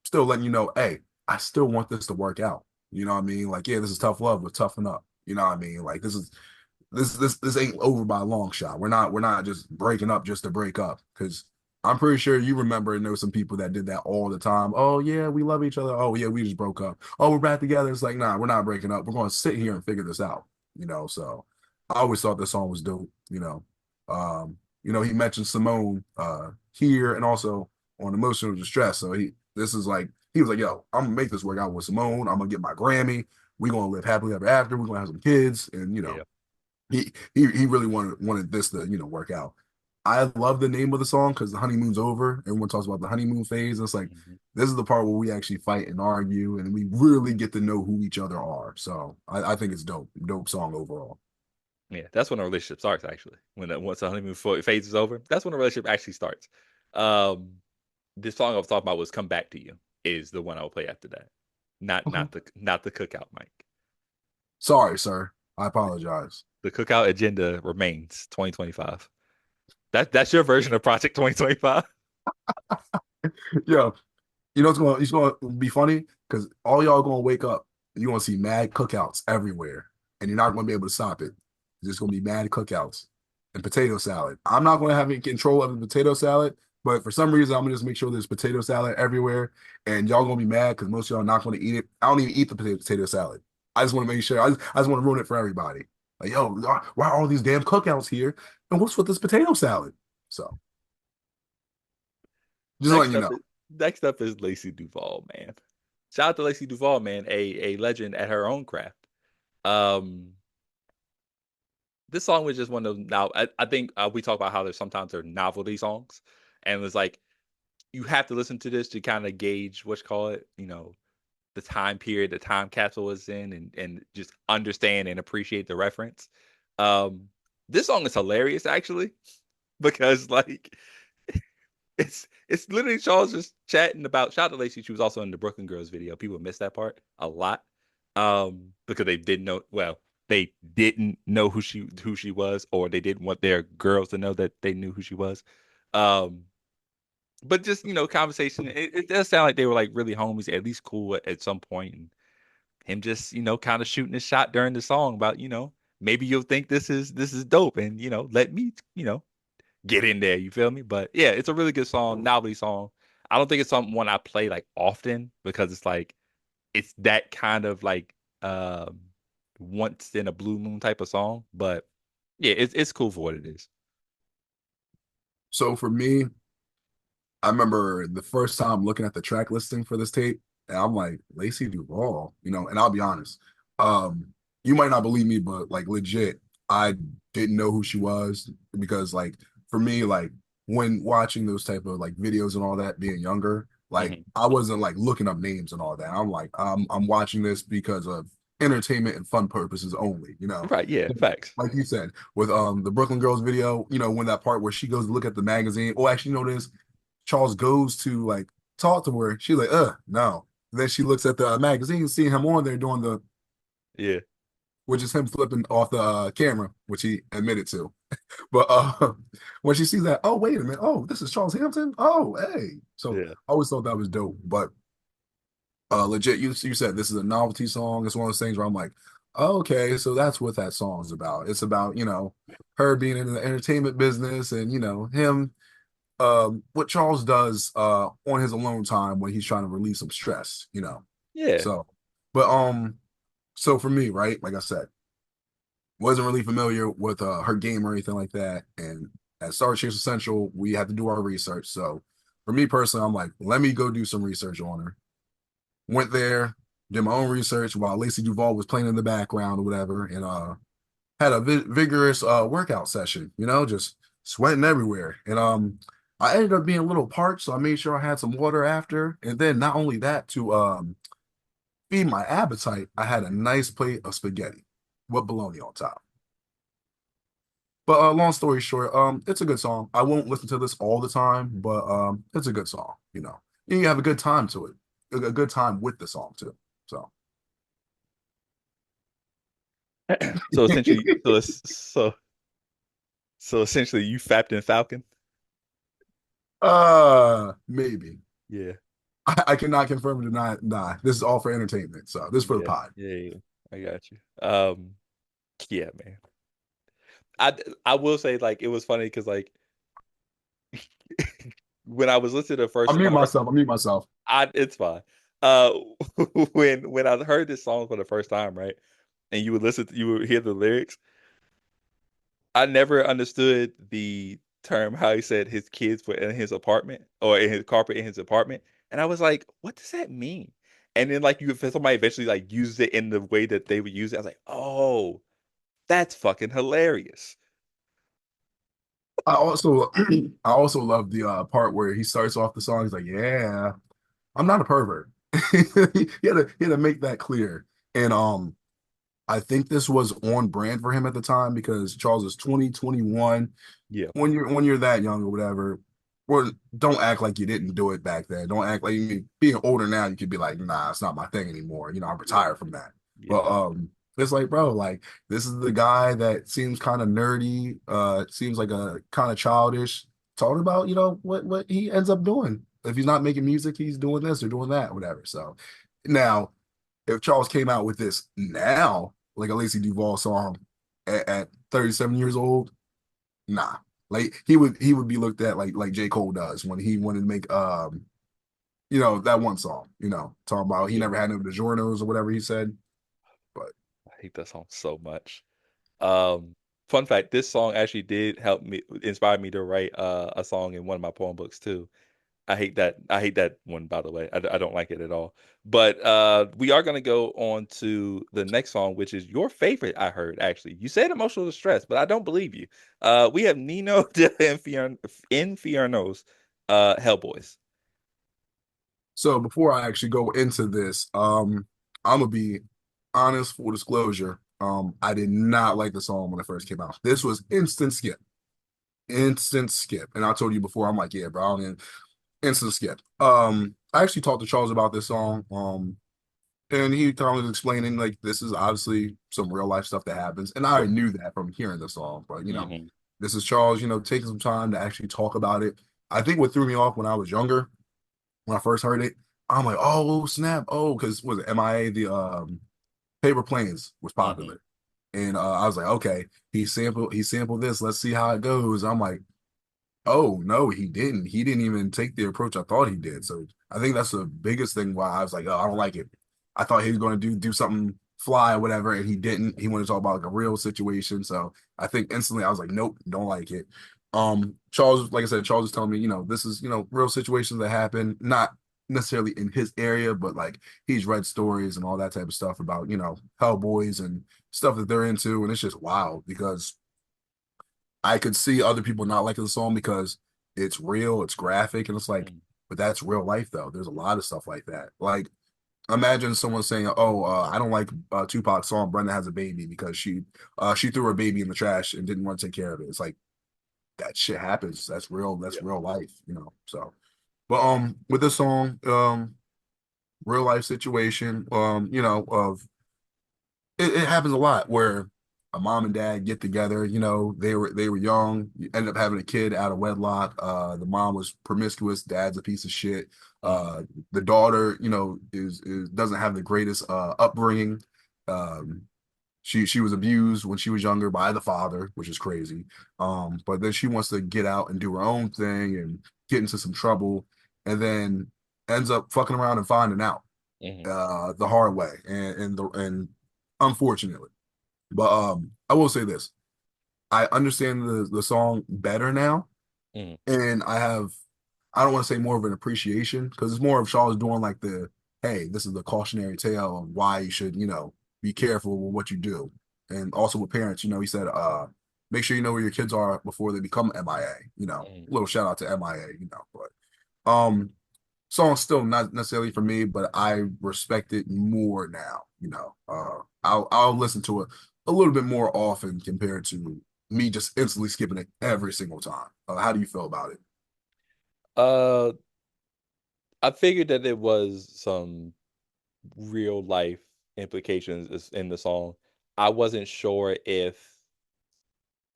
still letting you know, hey, I still want this to work out. You know what I mean? Like, yeah, this is tough love, but toughen up. You know what I mean? Like, this ain't over by a long shot. We're not just breaking up just to break up because I'm pretty sure you remember and there were some people that did that all the time. Oh yeah, we love each other. Oh yeah, we just broke up. Oh, we're back together. It's like, nah, we're not breaking up. We're going to sit here and figure this out. So I always thought this song was dope. He mentioned Simone here and also on emotional distress. So he was like, yo, I'm gonna make this work out with Simone. I'm gonna get my Grammy. We're gonna live happily ever after. We're gonna have some kids, and yeah, he really wanted this to work out. I love the name of the song because the honeymoon's over. Everyone talks about the honeymoon phase. It's like hmm, this is the part where we actually fight and argue, and we really get to know who each other are. So I think it's dope song overall. yeah. That's when a relationship starts. Actually, once the honeymoon phase is over, that's when the relationship actually starts. Um, this song I was talking about was "Come Back to You" is the one I will play after that. Not Okay. not the cookout, Mike. Sorry, sir. I apologize. The cookout agenda remains 2025. That's your version of Project 2025. Yo, it's gonna be funny because all y'all gonna wake up and you're gonna see mad cookouts everywhere, and you're not gonna be able to stop it. There's gonna be mad cookouts and potato salad. I'm not gonna have any control of the potato salad, but for some reason I'm gonna just make sure there's potato salad everywhere, and y'all gonna be mad because most of y'all are not gonna eat it. I don't even eat the potato salad. I just want to make sure. I just want to ruin it for everybody. Like, yo, why are all these damn cookouts here? And what's with this potato salad? So just letting Next you up know. is next up is Lacey Duvall, man. Shout out to Lacey Duvall, man, a legend at her own craft. Um, this song was just one of those. Now, I think we talk about how sometimes they're novelty songs, and it's like you have to listen to this to kind of gauge what's call it, the time period, the time capsule is in, and just understand and appreciate the reference. Um, this song is hilarious actually because like it's literally Charles just chatting about shout out to Lacey. She was also in the Brooklyn Girls video. People miss that part a lot. Because they didn't know who she was, or they didn't want their girls to know that they knew who she was. Um, but just conversation. It does sound like they were like really homies, at least cool at some point, and him just kind of shooting his shot during the song about maybe you'll think this is dope, and let me get in there. You feel me? But yeah, it's a really good song, novelty song. I don't think it's something one I play like often because it's like it's that kind of like once in a blue moon type of song. But yeah, it's cool for what it is. So for me, I remember the first time looking at the track listing for this tape, and I'm like, Lacey Duvall, and I'll be honest. Um, you might not believe me, but like legit, I didn't know who she was because like for me, like when watching those type of like videos and all that, being younger, Like Hmm. I wasn't like looking up names and all that. I'm like, I'm watching this because of entertainment and fun purposes only, you know. Right, yeah, facts. Like you said, with the Brooklyn Girls video, you know, when that part where she goes to look at the magazine. Oh, actually, you know this. Charles goes to like talk to her. She's like, no. Then she looks at the magazine, seeing him on there doing the, Yeah, which is him flipping off the camera, which he admitted to. But when she sees that, oh, wait a minute. Oh, this is Charles Hampton. Oh, hey. So yeah, I always thought that was dope. But legit, you said this is a novelty song. It's one of those things where I'm like, oh, okay, so that's what that song's about. It's about, you know, her being in the entertainment business and, you know, him what Charles does on his alone time when he's trying to release some stress, you know. yeah, So, but so for me, right, like I said, wasn't really familiar with her game or anything like that. And at StarCHaser Essential, we had to do our research. So for me personally, I'm like, let me go do some research on her. Went there, did my own research while Lacey Duvall was playing in the background or whatever, and had a vigorous workout session, you know, just sweating everywhere. And I ended up being a little parched, so I made sure I had some water after. And then not only that, to feed my appetite, I had a nice plate of spaghetti with bologna on top. But long story short, it's a good song. I won't listen to this all the time, but it's a good song, you know. And you have a good time to it, a good time with the song too. So so essentially, so essentially, you fapped in Falcon. maybe. Yeah, I cannot confirm or deny. Nah, this is all for entertainment. So this is for the yeah, pod. yeah, yeah. I got you. Yeah, man. I I will say like it was funny because like when I was listening to the I first mute part, myself. I mute myself. I it's fine. Uh, when I heard this song for the first time, right, and you would hear the lyrics. I never understood the term how he said his kids were in his apartment or in his carpet in his apartment, and I was like, what does that mean? And then like you, if somebody eventually like used it in the way that they would use it, I was like, oh, that's fucking hilarious. I also I also love the part where he starts off the song. He's like, "Yeah, I'm not a pervert." He had to make that clear. And I think this was on brand for him at the time because Charles is 2021. Yeah, When you're that young or whatever, or don't act like you didn't do it back then. Don't act like you mean being older now, you could be like, nah, it's not my thing anymore. You know, I'm retired from that. yeah, But it's like, bro, like this is the guy that seems kind of nerdy, seems like a kind of childish, talking about, you know, what he ends up doing. If he's not making music, he's doing this or doing that, whatever. So now if Charles came out with this now, like a Lacey Duvall song at 37 years old, nah. Like he would be looked at like J. Cole does when he wanted to make you know, that one song, you know, talking about he yeah. never had no DiGiorno's or whatever he said. But I hate that song so much. Fun fact, this song actually did help me inspire me to write a song in one of my poem books too. I hate that one, by the way. I don't like it at all. But we are gonna go on to the next song, which is your favorite, I heard, actually. You said emotional distress, but I don't believe you. We have Nino de Infierno's Hellboys. so before I actually go into this, I'm gonna be honest, full disclosure. I did not like the song when it first came out. This was instant skip. Instant skip. And I told you before, I'm like, yeah, bro, I mean, instant skip. I actually talked to Charles about this song. And he kind of was explaining like this is obviously some real life stuff that happens. And I already knew that from hearing the song, but you know, Hmm. this is Charles, you know, taking some time to actually talk about it. I think what threw me off when I was younger, when I first heard it, I'm like, oh snap, oh, because was it MIA, the Paper Planes was Hmm. popular. And I was like, okay, he sampled this, let's see how it goes. I'm like, oh no, he didn't. He didn't even take the approach I thought he did. So I think that's the biggest thing why I was like, oh, I don't like it. I thought he was going to do something fly or whatever, and he didn't. He wanted to talk about like a real situation. So I think instantly I was like, nope, don't like it. Charles, like I said, Charles was telling me, you know, this is, you know, real situations that happen, not necessarily in his area, but like he's read stories and all that type of stuff about, you know, Hellboys and stuff that they're into, and it's just wild because I could see other people not liking the song because it's real, it's graphic, and it's like But that's real life though. There's a lot of stuff like that. Like imagine someone saying, "Oh, I don't like Tupac's song Brenda Has a Baby because she threw her baby in the trash and didn't want to take care of it." It's like that shit happens. That's real. That's Yeah. real life, you know. So, but with this song, real life situation, you know, of it happens a lot where a mom and dad get together. You know, they were young, you ended up having a kid out of wedlock. The mom was promiscuous, dad's a piece of shit. Mm, Uh, the daughter, you know, is doesn't have the greatest upbringing. Um, she was abused when she was younger by the father, which is crazy. But then she wants to get out and do her own thing and get into some trouble, and then ends up fucking around and finding out mm, the hard way, and unfortunately. But I will say this: I understand the song better now, mm, and I don't want to say more of an appreciation because it's more of Charles doing like hey, this is the cautionary tale of why you should, you know, be careful with what you do. And also with parents, you know, he said, make sure you know where your kids are before they become MIA, you know, mm. a little shout out to MIA, you know, but song's still not necessarily for me, but I respect it more now, you know. I'll listen to it a little bit more often compared to me just instantly skipping it every single time. How do you feel about it? Uh, I figured that there was some real life implications in the song. I wasn't sure if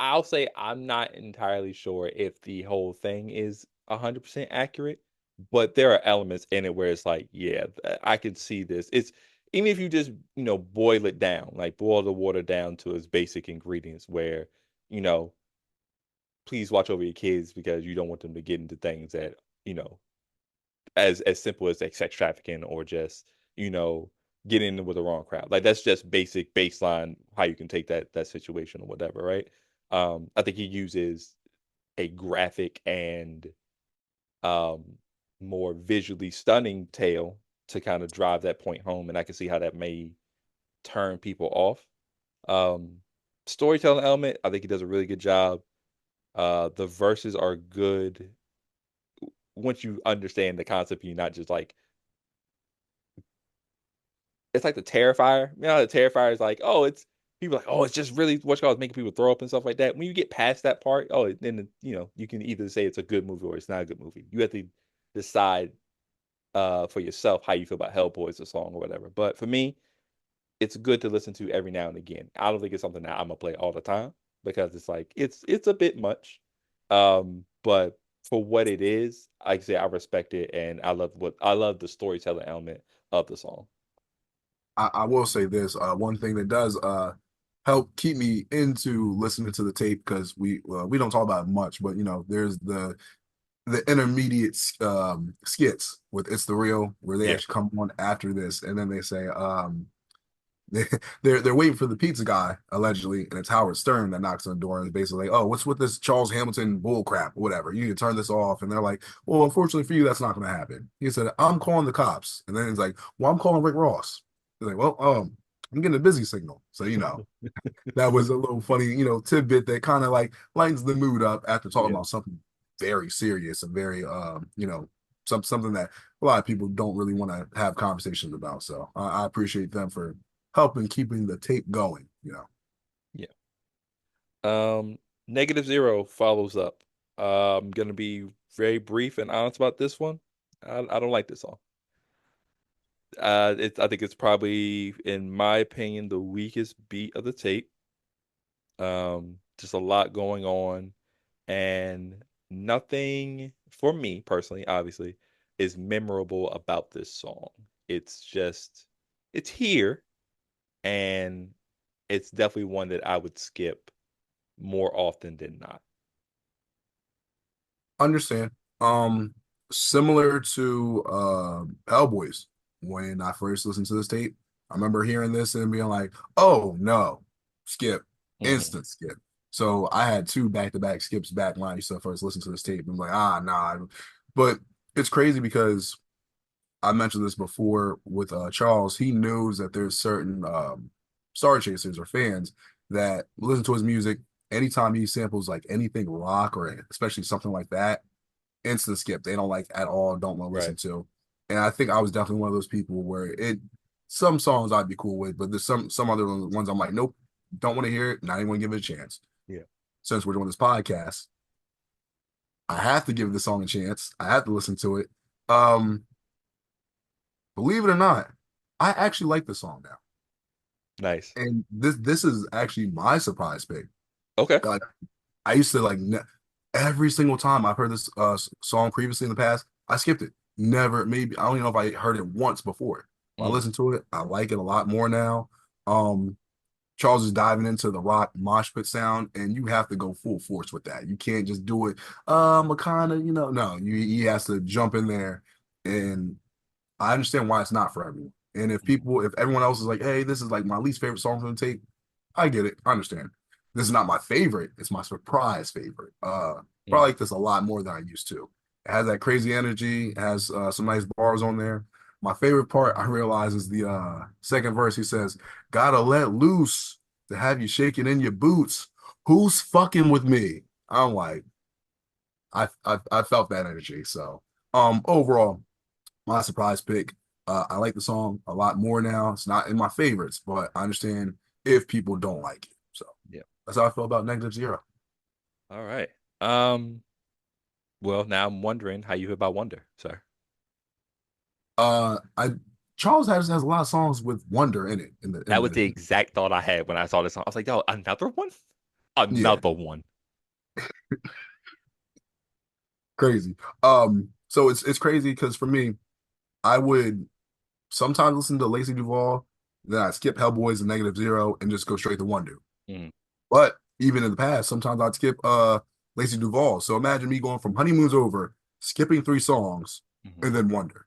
I'll say I'm not entirely sure if the whole thing is 100% accurate, but there are elements in it where it's like, yeah, I can see this. It's even if you just, boil it down, like boil the water down to its basic ingredients where, you know, please watch over your kids because you don't want them to get into things that, you know, as simple as like sex trafficking or just getting in with the wrong crowd. Like that's just basic baseline how you can take that situation or whatever, right? I think he uses a graphic and um more visually stunning tale to kind of drive that point home, and I can see how that may turn people off. Um, Storytelling element, I think he does a really good job. The verses are good once you understand the concept. You're not just like it's like the Terrifier. You know, the Terrifier is like, oh, it's people are like, oh, it's just really what's called making people throw up and stuff like that. When you get past that part, oh, then you can either say it's a good movie or it's not a good movie. You have to decide for yourself how you feel about Hellboy as a song or whatever. But for me, it's good to listen to every now and again. I don't think it's something that I'm gonna play all the time because it's like it's a bit much. But for what it is, like I say, I respect it and I love the storytelling element of the song. I will say this, one thing that does help keep me into listening to the tape because we don't talk about it much, but you know, there's the intermediate skits with It's the Real where they Yeah. actually come on after this and then they say they, they're waiting for the pizza guy allegedly, and it's Howard Stern that knocks on the door and is basically like, "Oh, what's with this Charles Hamilton bull crap? Whatever, you need to turn this off." And they're like, "Well, unfortunately for you, that's not going to happen." He said, "I'm calling the cops," and then he's like, "Well, I'm calling Rick Ross." He's like, "Well, I'm getting a busy signal," so you know that was a little funny, you know, tidbit that kind of like lightens the mood up after talking Yeah. about something very serious and very, you know, something that a lot of people don't really want to have conversations about. So I appreciate them for helping keeping the tape going. You know, Yeah. Negative Zero follows up. I'm gonna be very brief and honest about this one. I don't like this song. I think it's probably, in my opinion, the weakest beat of the tape. Just a lot going on, and nothing for me personally, obviously, is memorable about this song. It's just, it's here, and it's definitely one that I would skip more often than not. understand. Um, Similar to Hellboys, when I first listened to this tape, I remember hearing this and being like, "Oh no, skip, Hmm. instant skip." So I had two back-to-back skips back when I used to first listen to this tape. And I'm like, ah, nah. But it's crazy because I mentioned this before with Charles. He knows that there's certain Star Chasers or fans that listen to his music anytime he samples like anything rock or especially something like that. instant skip. They don't like at all, don't want to listen Right. to. And I think I was definitely one of those people where it some songs I'd be cool with, but there's some other ones I'm like, nope, don't want to hear it, not even want to give it a chance. Yeah. Since we're doing this podcast, I have to give the song a chance. I have to listen to it. Um, Believe it or not, I actually like the song now. Nice. And this is actually my surprise pick. Okay. Like I used to every single time I've heard this song previously in the past, I skipped it. Never, maybe I don't even know if I heard it once before. When I Mm, listen to it, I like it a lot more now. Um, Charles is diving into the rock mosh pit sound, and you have to go full force with that. You can't just do it. A kind of, no, he has to jump in there, and I understand why it's not for everyone. And if everyone else is like, hey, this is like my least favorite song from the tape, I get it. I understand. This is not my favorite. It's my surprise favorite. But I mm. like this a lot more than I used to. It has that crazy energy. It has some nice bars on there. My favorite part, I realize, is the second verse. He says, "Gotta let loose to have you shaking in your boots. Who's fucking with me?" I'm like, I felt that energy. So, overall, my surprise pick. I like the song a lot more now. It's not in my favorites, but I understand if people don't like it. So Yeah. that's how I feel about Negative Zero. All right. Um, well, now I'm wondering how you feel about Wonder, sir. I Charles has a lot of songs with Wonder in it. That was the exact thought I had when I saw this song. I was like, yo, another one? Yeah, Another one. crazy. So it's crazy because for me, I would sometimes listen to Lazy Duval, then I skip Hellboys and Negative Zero and just go straight to Wonder. Mm, But even in the past, sometimes I'd skip Lazy Duval. So imagine me going from Honeymoon's Over, skipping three songs, mhm, and then Wonder.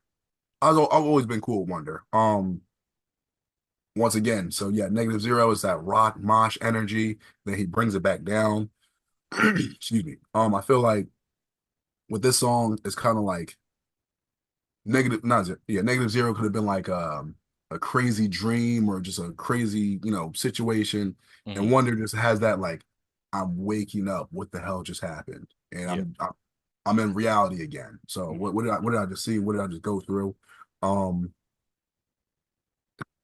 I've always been cool with Wonder. Once again, so yeah, Negative Zero is that rock mosh energy. Then he brings it back down. Excuse me. I feel like with this song, it's kind of like negative, not zero, yeah, Negative Zero could have been like a crazy dream or just a crazy, situation. And mhm. Wonder just has that like, I'm waking up. What the hell just happened? And Yeah. I'm in reality again. So Mhm. what did I just see? What did I just go through? Um,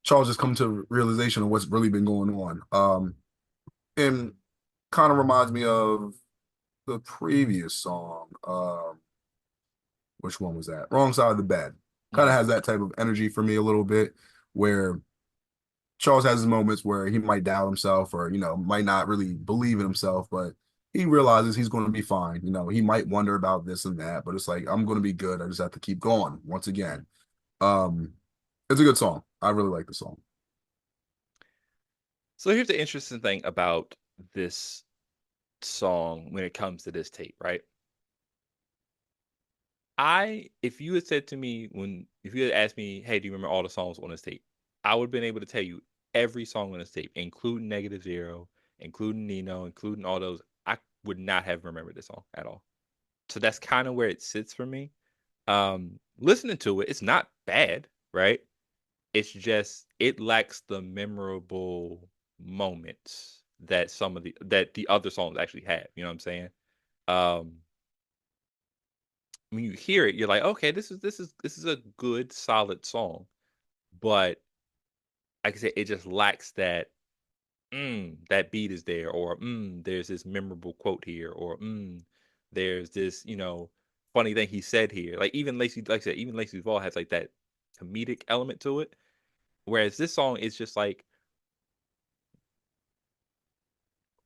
Charles just come to realization of what's really been going on. And kind of reminds me of the previous song. Which one was that? Wrong Side of the Bed. Kind of Mm, has that type of energy for me a little bit, where Charles has his moments where he might doubt himself or, might not really believe in himself, but he realizes he's going to be fine. He might wonder about this and that, but it's like, I'm going to be good. I just have to keep going once mm. again. Um, it's a good song. I really like the song. So here's the interesting thing about this song when it comes to this tape, right? If you had said to me if you had asked me, hey, do you remember all the songs on this tape? I would have been able to tell you every song on this tape, including Negative Zero, including Nino, including all those. I would not have remembered this song at all. So that's kind of where it sits for me. Listening to it, it's not bad, right? It's just it lacks the memorable moments that the other songs actually have. You know what I'm saying? Um, when you hear it, you're like, okay, this is a good, solid song. But like I said, it just lacks that beat is there, or there's this memorable quote here, or there's this, funny thing he said here. Like even Lacey, like I said, even Lacey Duval has like that comedic element to it. Whereas this song is just like,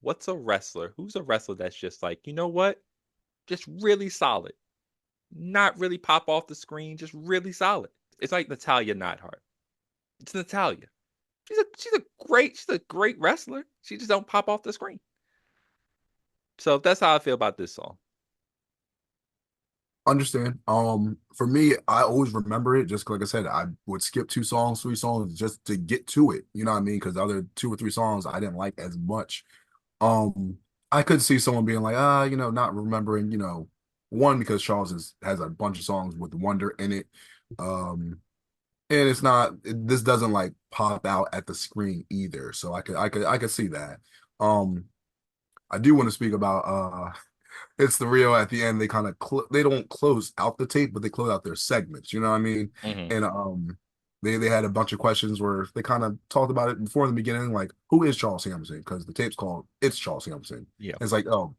what's a wrestler? Who's a wrestler that's just like, you know what? Just really solid. Not really pop off the screen, just really solid. It's like Natalia Neidhart. It's Natalia. She's a great wrestler. She just don't pop off the screen. So that's how I feel about this song. Understand. For me, I always remember it just like I said, I would skip two songs, three songs just to get to it. You know what I mean? Because the other two or three songs I didn't like as much. Um, I could see someone being like, not remembering, one because has a bunch of songs with Wonder in it. And it's not this doesn't like pop out at the screen either. So I could see that. Um, I do want to speak about It's the real at the end. They kind of they don't close out the tape, but they close out their segments. You know what I mean? Hmm. And they had a bunch of questions where they kind of talked about it before in the beginning, like who is Charles Hamilton? Because the tape's called "It's Charles Hamilton." Yeah. And it's like, oh,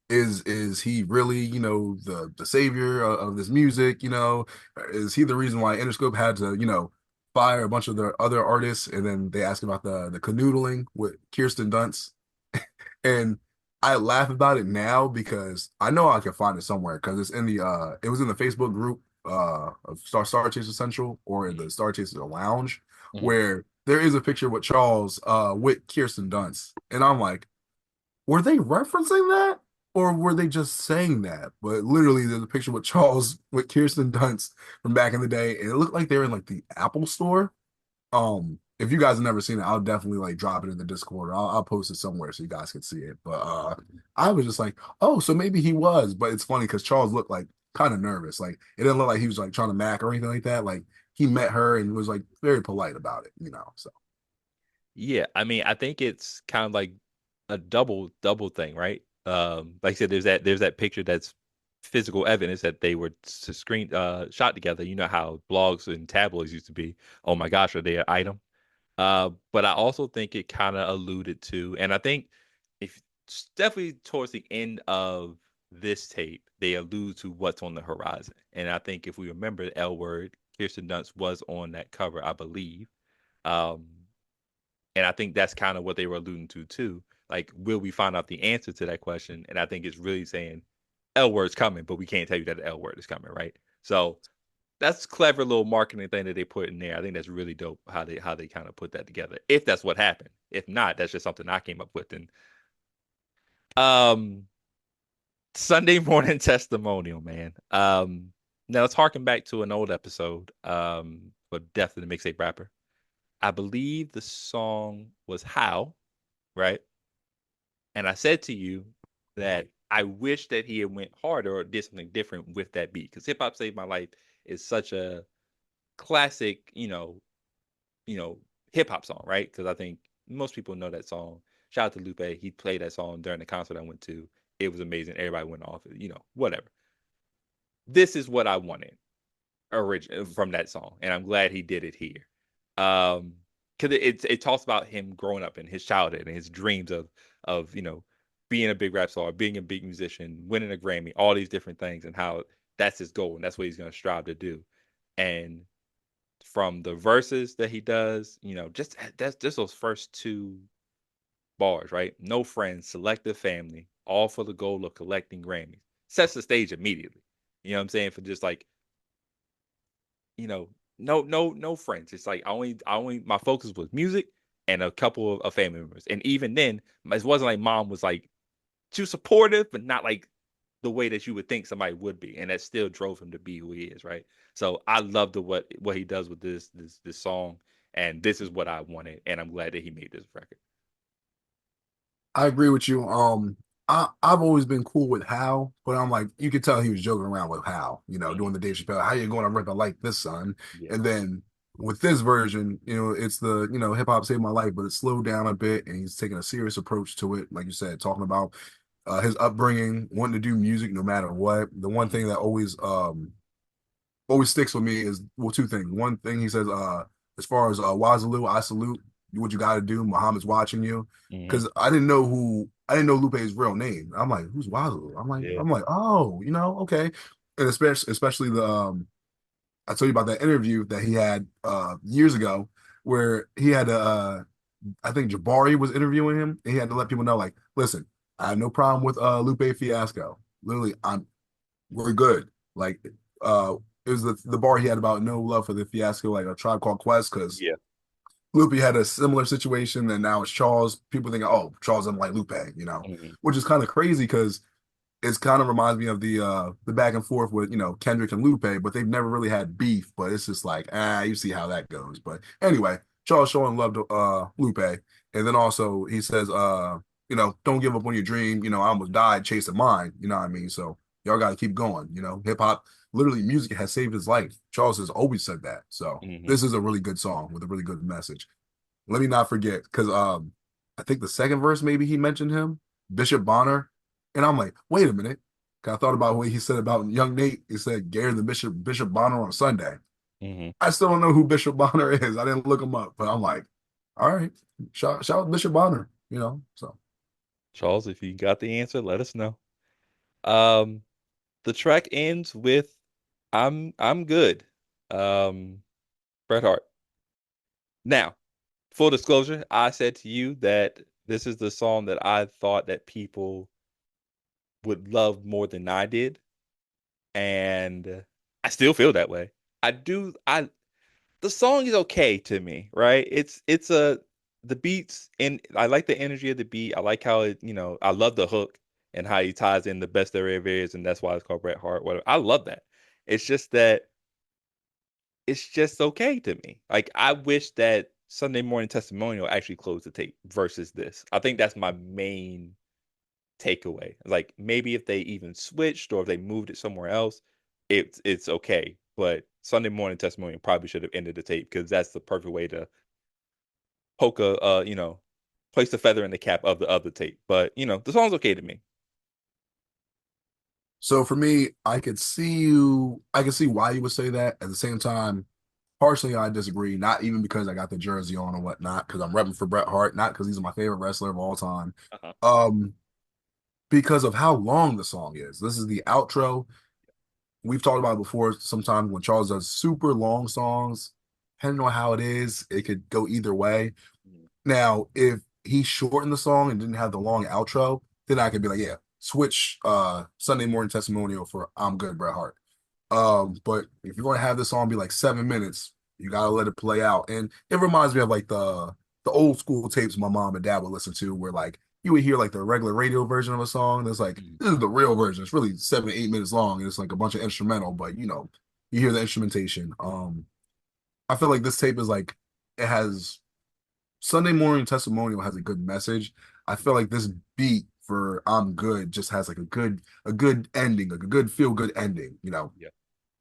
is he really, the savior of this music? Is he the reason why Interscope had to, fire a bunch of the other artists? And then they asked about the canoodling with Kirsten Dunst. And I laugh about it now because I know I can find it somewhere because it's in the it was in the Facebook group of StarCHaser Central or the StarCHaser Lounge, Hmm. where there is a picture with Charles with Kirsten Dunst. And I'm like, were they referencing that? Or were they just saying that? But literally, there's a picture with Charles with Kirsten Dunst from back in the day, and it looked like they were in like the Apple store. If you guys have never seen it, I'll definitely like drop it in the Discord. I'll post it somewhere so you guys can see it. But I was just like, oh, so maybe he was. But it's funny because Charles looked like kind of nervous. Like it didn't look like he was like trying to mac or anything like that. Like he met her and was like very polite about it. So Yeah, I mean, I think it's kind of like a double thing, right? Like I said, there's that picture that's physical evidence that they were shot together. You know how blogs and tabloids used to be. Oh my gosh, are they an item? But I also think it kind of alluded to, and I think if definitely towards the end of this tape, they allude to what's on the horizon. And I think if we remember L Word, Kirsten Dunst was on that cover, I believe. Um, and I think that's kind of what they were alluding to too. Like, will we find out the answer to that question? And I think it's really saying L word's coming, but we can't tell you that the L word is coming, right? So that's a clever little marketing thing that they put in there. I think that's really dope how they kind of put that together. If that's what happened. If not, that's just something I came up with. And um Sunday morning testimonial, man. Now let's harken back to an old episode, but Death of the Mixtape Rapper. I believe the song was How, right? And I said to you that I wish that he had went harder or did something different with that beat because Hip Hop Saved My Life is such a classic, hip hop song, right? Because I think most people know that song. Shout out to Lupe. He played that song during the concert I went to. It was amazing. Everybody went off, whatever. This is what I wanted from that song, and I'm glad he did it here. Because it talks about him growing up in his childhood and his dreams of being a big rap star, being a big musician, winning a Grammy, all these different things, and how that's his goal and that's what he's going to strive to do. And from the verses that he does, that's just those first two bars, right? No friends, selective family, all for the goal of collecting Grammys. Sets the stage immediately. You know what I'm saying? For just like you know, no friends. It's like I only my focus was music and a couple of family members. And even then, it wasn't like mom was like she was supportive, but not like the way that you would think somebody would be. And that still drove him to be who he is, right? So I love what he does with this song. And this is what I wanted. And I'm glad that he made this record. I agree with you. I've always been cool with How, but I'm like, you could tell he was joking around with How, doing the Dave Chappelle. How you going to rip it like this, son? Yeah. And then with this version, it's the hip hop saved my life, but it's slowed down a bit, and he's taking a serious approach to it. Like you said, talking about his upbringing, wanting to do music no matter what. The one Mhm. thing that always sticks with me is, well, two things. One thing he says, as far as Wazaloo, I salute, do what you got to do. Muhammad's watching you, Mhm. because I didn't know Lupe's real name. I'm like, who's Wazaloo? Yeah. I'm like, oh, okay. And especially the I told you about that interview that he had years ago where he had I think Jabari was interviewing him, and he had to let people know, like, listen, I have no problem with Lupe Fiasco. Literally, we're good. Like, it was the bar he had about no love for the Fiasco, like a Tribe Called Quest, because Yeah. Lupe had a similar situation, and now it's Charles. People think, oh, Charles doesn't like Lupe, Mhm. which is kind of crazy because it's kind of reminds me of the back and forth with Kendrick and Lupe, but they've never really had beef. But it's just like, you see how that goes. But anyway, Charles showing love to Lupe, and then also he says, don't give up on your dream. I almost died chasing mine. You know what I mean? So y'all got to keep going. Hip hop, literally, music has saved his life. Charles has always said that. So Mhm. this is a really good song with a really good message. Let me not forget, because I think the second verse maybe he mentioned him, Bishop Bonner. And I'm like, wait a minute. 'Cause I thought about what he said about young Nate. He said Gary the Bishop Bonner on Sunday. Hmm. I still don't know who Bishop Bonner is. I didn't look him up, but I'm like, all right, shout out Bishop Bonner, you know. So Charles, if you got the answer, let us know. Um, the track ends with I'm good. Um, Bret Hart. Now, full disclosure, I said to you that this is the song that I thought that people would love more than I did, and I still feel that way. I do. I The song is okay to me, right? It's a the beats and I like the energy of the beat. I like how I love the hook and how he ties in the best there ever is, and that's why it's called Bret Hart. Whatever. I love that. It's just that it's just okay to me. Like I wish that Sunday Morning Testimonial actually closed the tape versus this. I think that's my main takeaway. Like maybe if they even switched or if they moved it somewhere else, it's okay. But Sunday Morning Testimonial probably should have ended the tape because that's the perfect way to poke a place the feather in the cap of the other tape. But the song's okay to me. so for me, I could see why you would say that. At the same time, partially I disagree, not even because I got the jersey on or whatnot, because I'm repping for Bret Hart, not because he's my favorite wrestler of all time. Uh-huh. Um, because of how long the song is. This is the outro. We've talked about it before. Sometimes when Charles does super long songs, depending on how it is, it could go either way. Mhm. Now, if he shortened the song and didn't have the long outro, then I could be like, yeah, switch Sunday Morning Testimonial for I'm Good, Bret Hart. But if you're gonna have this song be like 7 minutes, you gotta let it play out. And it reminds me of like the old school tapes my mom and dad would listen to, where like you would hear like the regular radio version of a song. That's like Mhm. this is the real version. It's really 7 to 8 minutes long, and it's like a bunch of instrumental, but you hear the instrumentation. I feel like this tape is like it has Sunday Morning Testimonial has a good message. I feel like this beat for I'm Good just has like a good ending, like a good feel good ending. Yeah.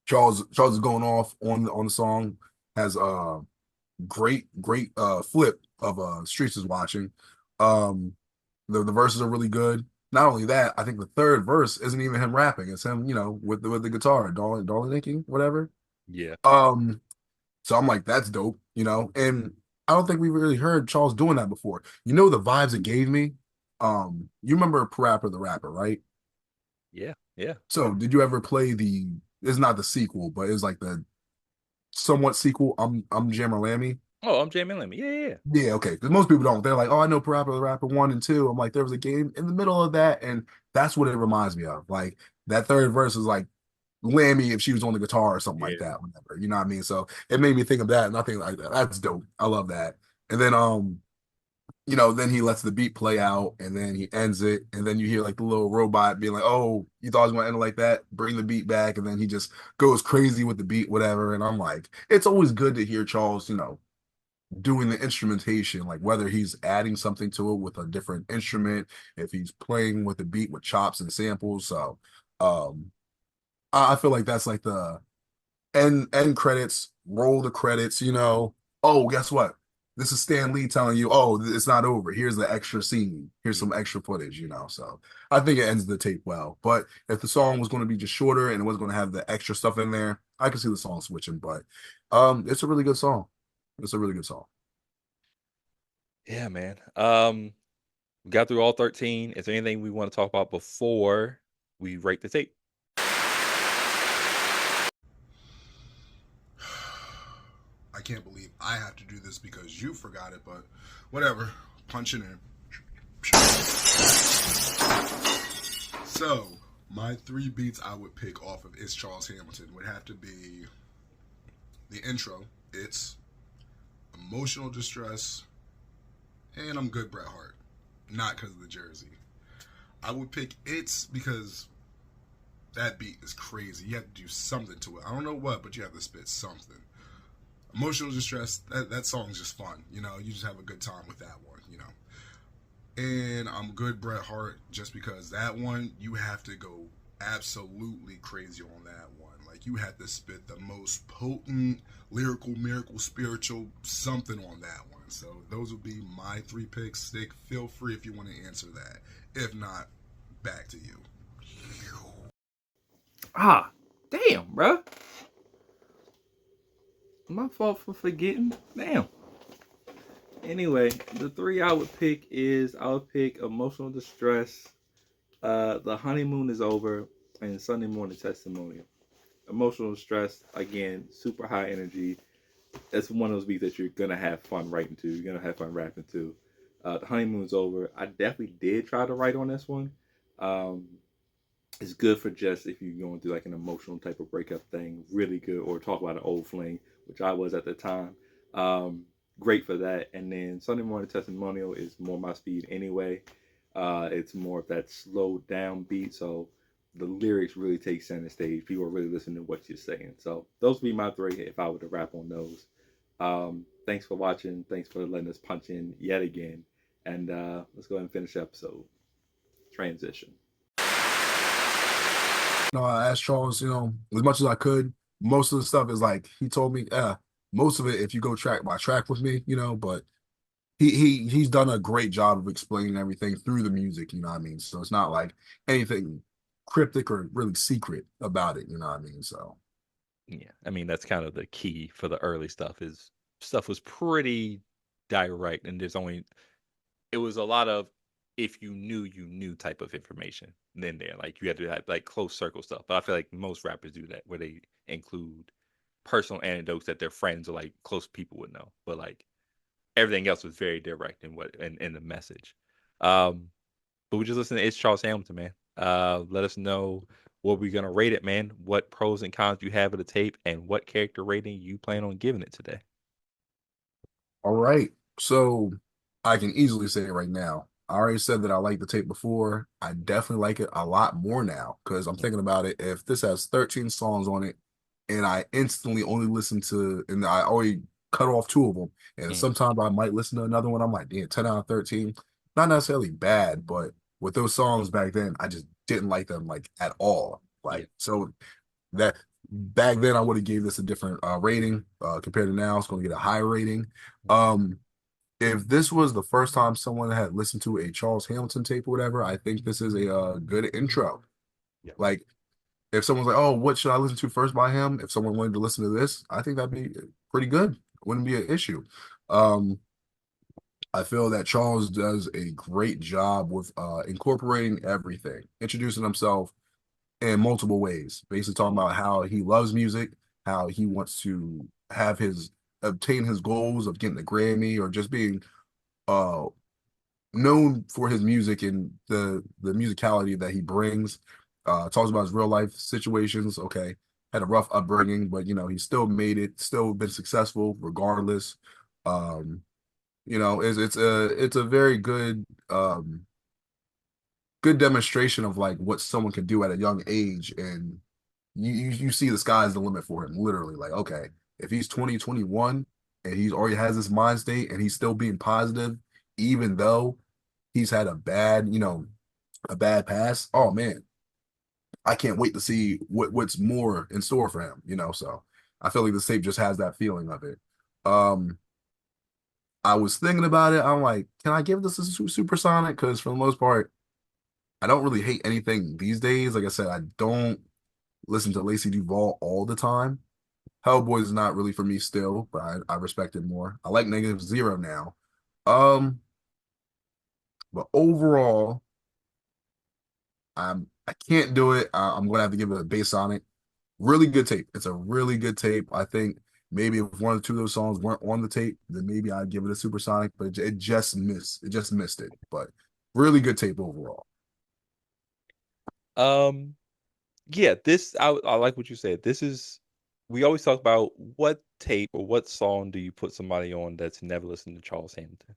Charles is going off on the song, has great flip of Streets is watching. Um the verses are really good. Not only that, I think the third verse isn't even him rapping. It's him, with the guitar, Dolly Nicking, whatever. Yeah. Um so I'm like, that's dope, and I don't think we really heard Charles doing that before. The vibes it gave me. You remember Parappa the Rapper, right? Yeah. Yeah. So did you ever play it's not the sequel, but it's like the somewhat sequel, I'm Jammer Lammy. Oh, I'm Jamie Lemon. Yeah, yeah, yeah. Yeah, okay. Because most people don't. They're like, oh, I know Parappa the Rapper 1 and 2. I'm like, there was a game in the middle of that, and that's what it reminds me of. Like that third verse is like Lammy if she was on the guitar or something like Yeah. that, whatever. You know what I mean? So it made me think of that, and I think like that. That's dope. I love that. And then then he lets the beat play out and then he ends it. And then you hear like the little robot being like, oh, you thought it was gonna end it like that? Bring the beat back, and then he just goes crazy with the beat, whatever. And I'm like, it's always good to hear Charles, doing the instrumentation, like whether he's adding something to it with a different instrument, if he's playing with the beat with chops and samples. So um I feel like that's like the end credits, roll the credits, oh, guess what? This is Stan Lee telling you, oh, it's not over. Here's the extra scene. Here's some Mhm. extra footage. So I think it ends the tape well. But if the song was going to be just shorter and it was going to have the extra stuff in there, I could see the song switching. But it's a really good song. It's a really good song. Yeah, man. We got through all 13. Is there anything we want to talk about before we rate the tape? I can't believe I have to do this because you forgot it, but whatever. Punching in. So, my three beats I would pick off of It's Charles Hamilton would have to be the intro, It's Emotional Distress, and I'm Good Bret Hart. Not because of the jersey. I would pick It's because that beat is crazy. You have to do something to it. I don't know what, but you have to spit something. Emotional Distress, that song's just fun. You just have a good time with that one. And I'm Good Bret Hart just because that one, you have to go absolutely crazy on that one. Like, you have to spit the most potent, lyrical, miracle, spiritual something on that one. So those would be my three picks. Stick, feel free if you want to answer that. If not, back to you. Ah, damn, bro. My fault for forgetting. Damn. Anyway, the three I would pick is I would pick emotional distress, the honeymoon is over, and Sunday morning testimonial. Emotional distress, again, super high energy. That's one of those beats that you're gonna have fun writing to. You're gonna have fun rapping to. The honeymoon's over. I definitely did try to write on this one. Um, it's good for just if you're going through like an emotional type of breakup thing, really good, or talk about an old fling, which I was at the time. Um, Great for that. And then Sunday morning testimonial is more my speed anyway. It's more of that slowed down beat, so the lyrics really take center stage. People are really listening to what you're saying. So those would be my three if I were to rap on those. Thanks for watching. Thanks for letting us punch in yet again. And let's go ahead and finish the episode. Transition. No, I asked Charles, as much as I could. Most of the stuff is like he told me, most of it, if you go track by track with me, but he's done a great job of explaining everything through the music, you know what I mean? So it's not like anything cryptic or really secret about it, you know what I mean? So Yeah, I mean that's kind of the key for the early stuff is stuff was pretty direct, and there's only it was a lot of if you knew type of information. Then there, like you had to have like close circle stuff. But I feel like most rappers do that where they include personal anecdotes that their friends or like close people would know. But like everything else was very direct in what in the message. Um, but we just listen to It's Charles Hamilton, man. Let us know what we're gonna rate it, man. What pros and cons you have of the tape, and what character rating you plan on giving it today. all right. So I can easily say it right now. I already said that I liked the tape before. I definitely like it a lot more now because I'm thinking about it. If this has 13 songs on it and I instantly only listen to, and I already cut off two of them, and Mm, sometimes I might listen to another one, I'm like, damn, 10 out of 13. Not necessarily bad, but with those songs back then, I just didn't like them like at all. yeah. So that back then I would have gave this a different rating compared to now. It's going to get a high rating. Um, if this was the first time someone had listened to a Charles Hamilton tape or whatever, I think this is a good intro. Yeah. Like if someone's like, "Oh, what should I listen to first by him?" If someone wanted to listen to this, I think that'd be pretty good. Wouldn't be an issue. Um, I feel that Charles does a great job with incorporating everything, introducing himself in multiple ways, basically talking about how he loves music, how he wants to have his obtain his goals of getting a Grammy or just being uh known for his music and the musicality that he brings. Talks about his real life situations. Okay, had a rough upbringing, but he still made it, still been successful regardless. Um, it's a very good demonstration of like what someone can do at a young age, and you see the sky's the limit for him, literally. Like, okay, if he's 20, 21, and he's already has this mind state and he's still being positive, even though he's had a bad past. Oh man, I can't wait to see what's more in store for him. So I feel like the tape just has that feeling of it. Um, I was thinking about it. I'm like, can I give this a supersonic? Because for the most part, I don't really hate anything these days. Like I said, I don't listen to Lacey Duval all the time. Hellboy is not really for me still, but I respect it more. I like Negative Zero now. Um, but overall, I can't do it. I'm gonna have to give it a base on it. Really good tape. It's a really good tape. I think maybe if one or two of those songs weren't on the tape, then maybe I'd give it a supersonic, but it just missed. It just missed it. But really good tape overall. Um, yeah, this I like what you said. This is we always talk about what tape or what song do you put somebody on that's never listened to Charles Hamilton.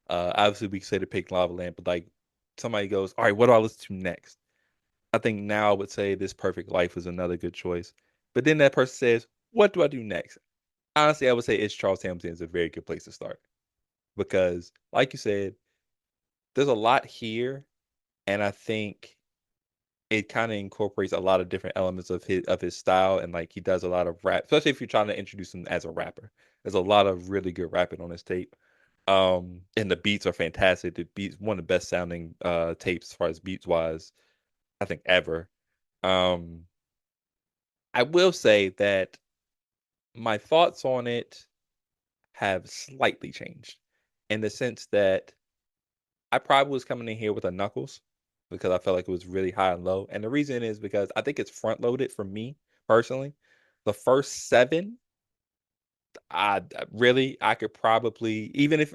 Obviously we can say to pick Lava Lamp, but like somebody goes, all right, what do I listen to next? I think now I would say This Perfect Life is another good choice. But then that person says, what do I do next? Honestly, I would say It's Charles Hamilton is a very good place to start because, like you said, there's a lot here, and I think it kind of incorporates a lot of different elements of his style, and like he does a lot of rap, especially if you're trying to introduce him as a rapper. There's a lot of really good rapping on this tape. And the beats are fantastic. The beats one of the best sounding tapes as far as beats wise. I think ever. Um, I will say that my thoughts on it have slightly changed in the sense that I probably was coming in here with a knuckles because I felt like it was really high and low. And the reason is because I think it's front loaded for me personally. The first seven, really I could probably even if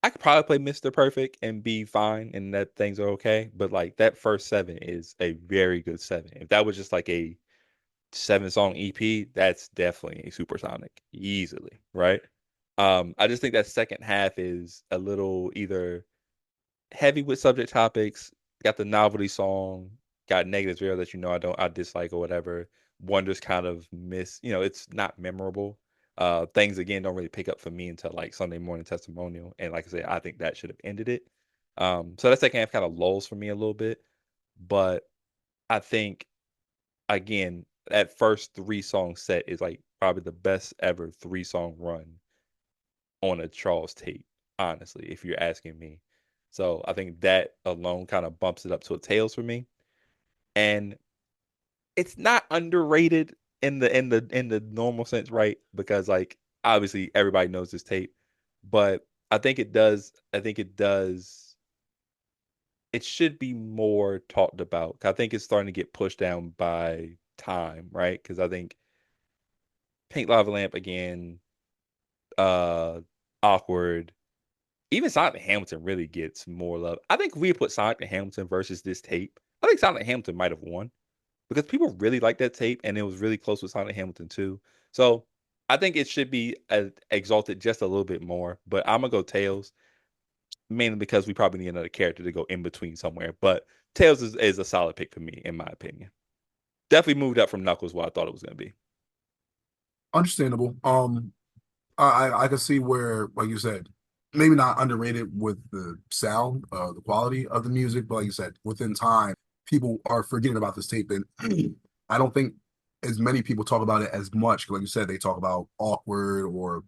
I could probably play Mr. Perfect and be fine and that things are okay. But like that first seven is a very good seven. If that was just like a 7 song EP, that's definitely a supersonic easily, right? I just think that second half is a little either heavy with subject topics, got the novelty song, got negative zero that I dislike or whatever. Wonders kind of it's not memorable. Things again don't really pick up for me until like Sunday morning testimonial. And like I said, I think that should have ended it. So that second half kind of lulls for me a little bit. But I think again, that first 3 song set is like probably the best ever 3 song run on a Charles tape, honestly, if you're asking me. So I think that alone kind of bumps it up to a tails for me. And it's not underrated in the normal sense, right? Because like obviously everybody knows this tape, but it should be more talked about. I think it's starting to get pushed down by time, right? Because I think Pink Lava Lamp again, uh awkward. Even Sonic and Hamilton really gets more love. I think if we had put Sonic and Hamilton versus this tape, I think Sonic and Hamilton might have won because people really like that tape and it was really close with Sonic and Hamilton too. So I think it should be exalted just a little bit more. But I'm gonna go Tails mainly because we probably need another character to go in between somewhere. But Tails is a solid pick for me, in my opinion. Definitely moved up from Knuckles, what I thought it was gonna be. Understandable. I can see where, like you said, maybe not underrated with the sound, the quality of the music, but like you said, within time, people are forgetting about this tape, and I don't think as many people talk about it as much. Like you said, they talk about Awkward or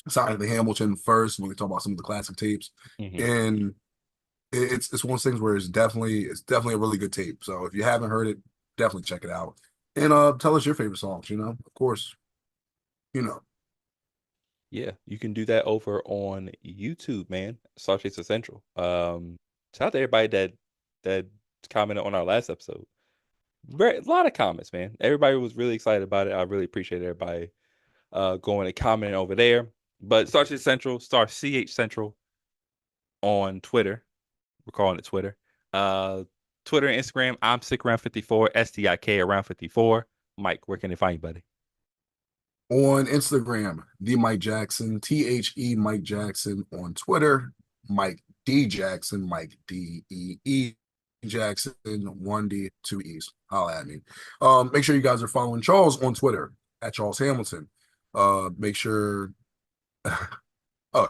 Side of the Hamilton first when they talk about some of the classic tapes, Hmm. and it's one of those things where it's definitely a really good tape. So if you haven't heard it, definitely check it out, and tell us your favorite songs. Of course, you know. Yeah, you can do that over on YouTube, man. StarChaser Central. Shout out to everybody that commented on our last episode. A lot of comments, man. Everybody was really excited about it. I really appreciate everybody going and commenting over there. But StarChaser Central, Star CH Central on Twitter. We're calling it Twitter. Uh, Twitter and Instagram. I'm sick around 54. STIK around 54. Mike, where can they find you, buddy? On Instagram, the Mike Jackson, Mike Jackson. On Twitter, Mike D Jackson, Mike DEE Jackson, 1D, 2 E's. Holla at me. Make sure you guys are following Charles on Twitter at Charles Hamilton. Make sure oh,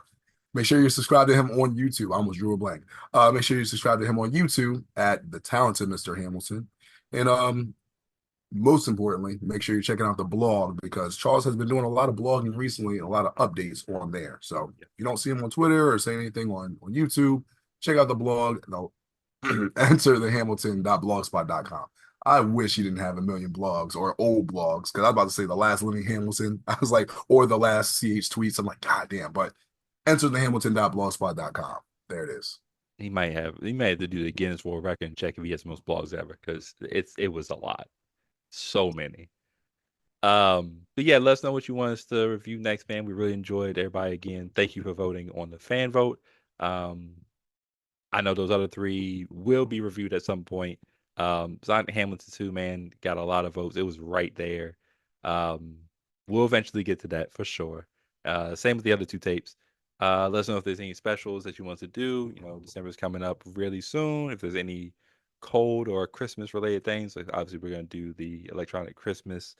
make sure you subscribe to him on YouTube. I almost drew a blank. Make sure you subscribe to him on YouTube at the talented Mr. Hamilton. And most importantly, make sure you're checking out the blog because Charles has been doing a lot of blogging recently and a lot of updates on there. So if you don't see him on Twitter or say anything on YouTube, check out the blog and I'll enter the hamilton.blogspot.com. I wish he didn't have a million blogs or old blogs because I was about to say the last living Hamilton. I was like, or the last CH tweets. I'm like, God damn, but enter the hamilton.blogspot.com. There it is. He may have to do the Guinness World Record and check if he has the most blogs ever because it was a lot. So many. But yeah, let us know what you want us to review next, man. We really enjoyed everybody again. Thank you for voting on the fan vote. Um, I know those other three will be reviewed at some point. Sonic Hamilton 2, man, got a lot of votes. It was right there. Um, we'll eventually get to that for sure. Same with the other two tapes. Let us know if there's any specials that you want to do. December's coming up really soon. If there's any cold or Christmas related things, like obviously we're gonna do the electronic Christmas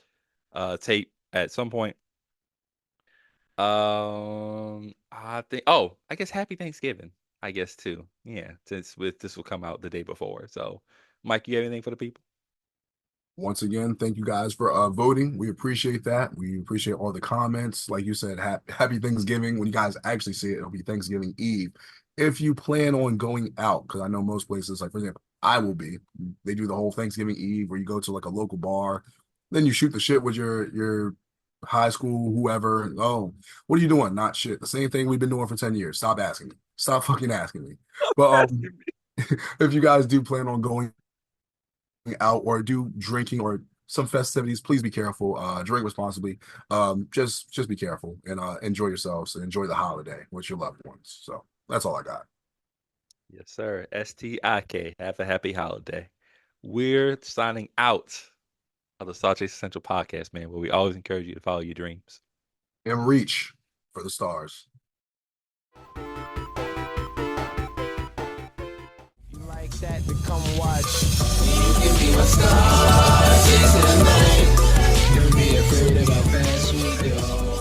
tape at some point. I guess Happy Thanksgiving, I guess too. Yeah, since with this will come out the day before. So, Mike, you have anything for the people? Once again, thank you guys for voting. We appreciate that. We appreciate all the comments. Like you said, happy Thanksgiving. When you guys actually see it, it'll be Thanksgiving Eve. If you plan on going out, because I know most places, like for example, I will be. They do the whole Thanksgiving Eve where you go to like a local bar, then you shoot the shit with your high school, whoever. Oh, what are you doing? Not shit. The same thing we've been doing for 10 years. Stop asking me. Stop fucking asking me. But if you guys do plan on going out or do drinking or some festivities, please be careful. Drink responsibly. Just be careful and enjoy yourselves and enjoy the holiday with your loved ones. So that's all I got. Yes, sir. STIK. Have a happy holiday. We're signing out of the StarCHaser Central podcast, man, where we always encourage you to follow your dreams. And reach for the stars. Like that to come watch. You can be my star, chasing the night. Don't be afraid of how fast we go.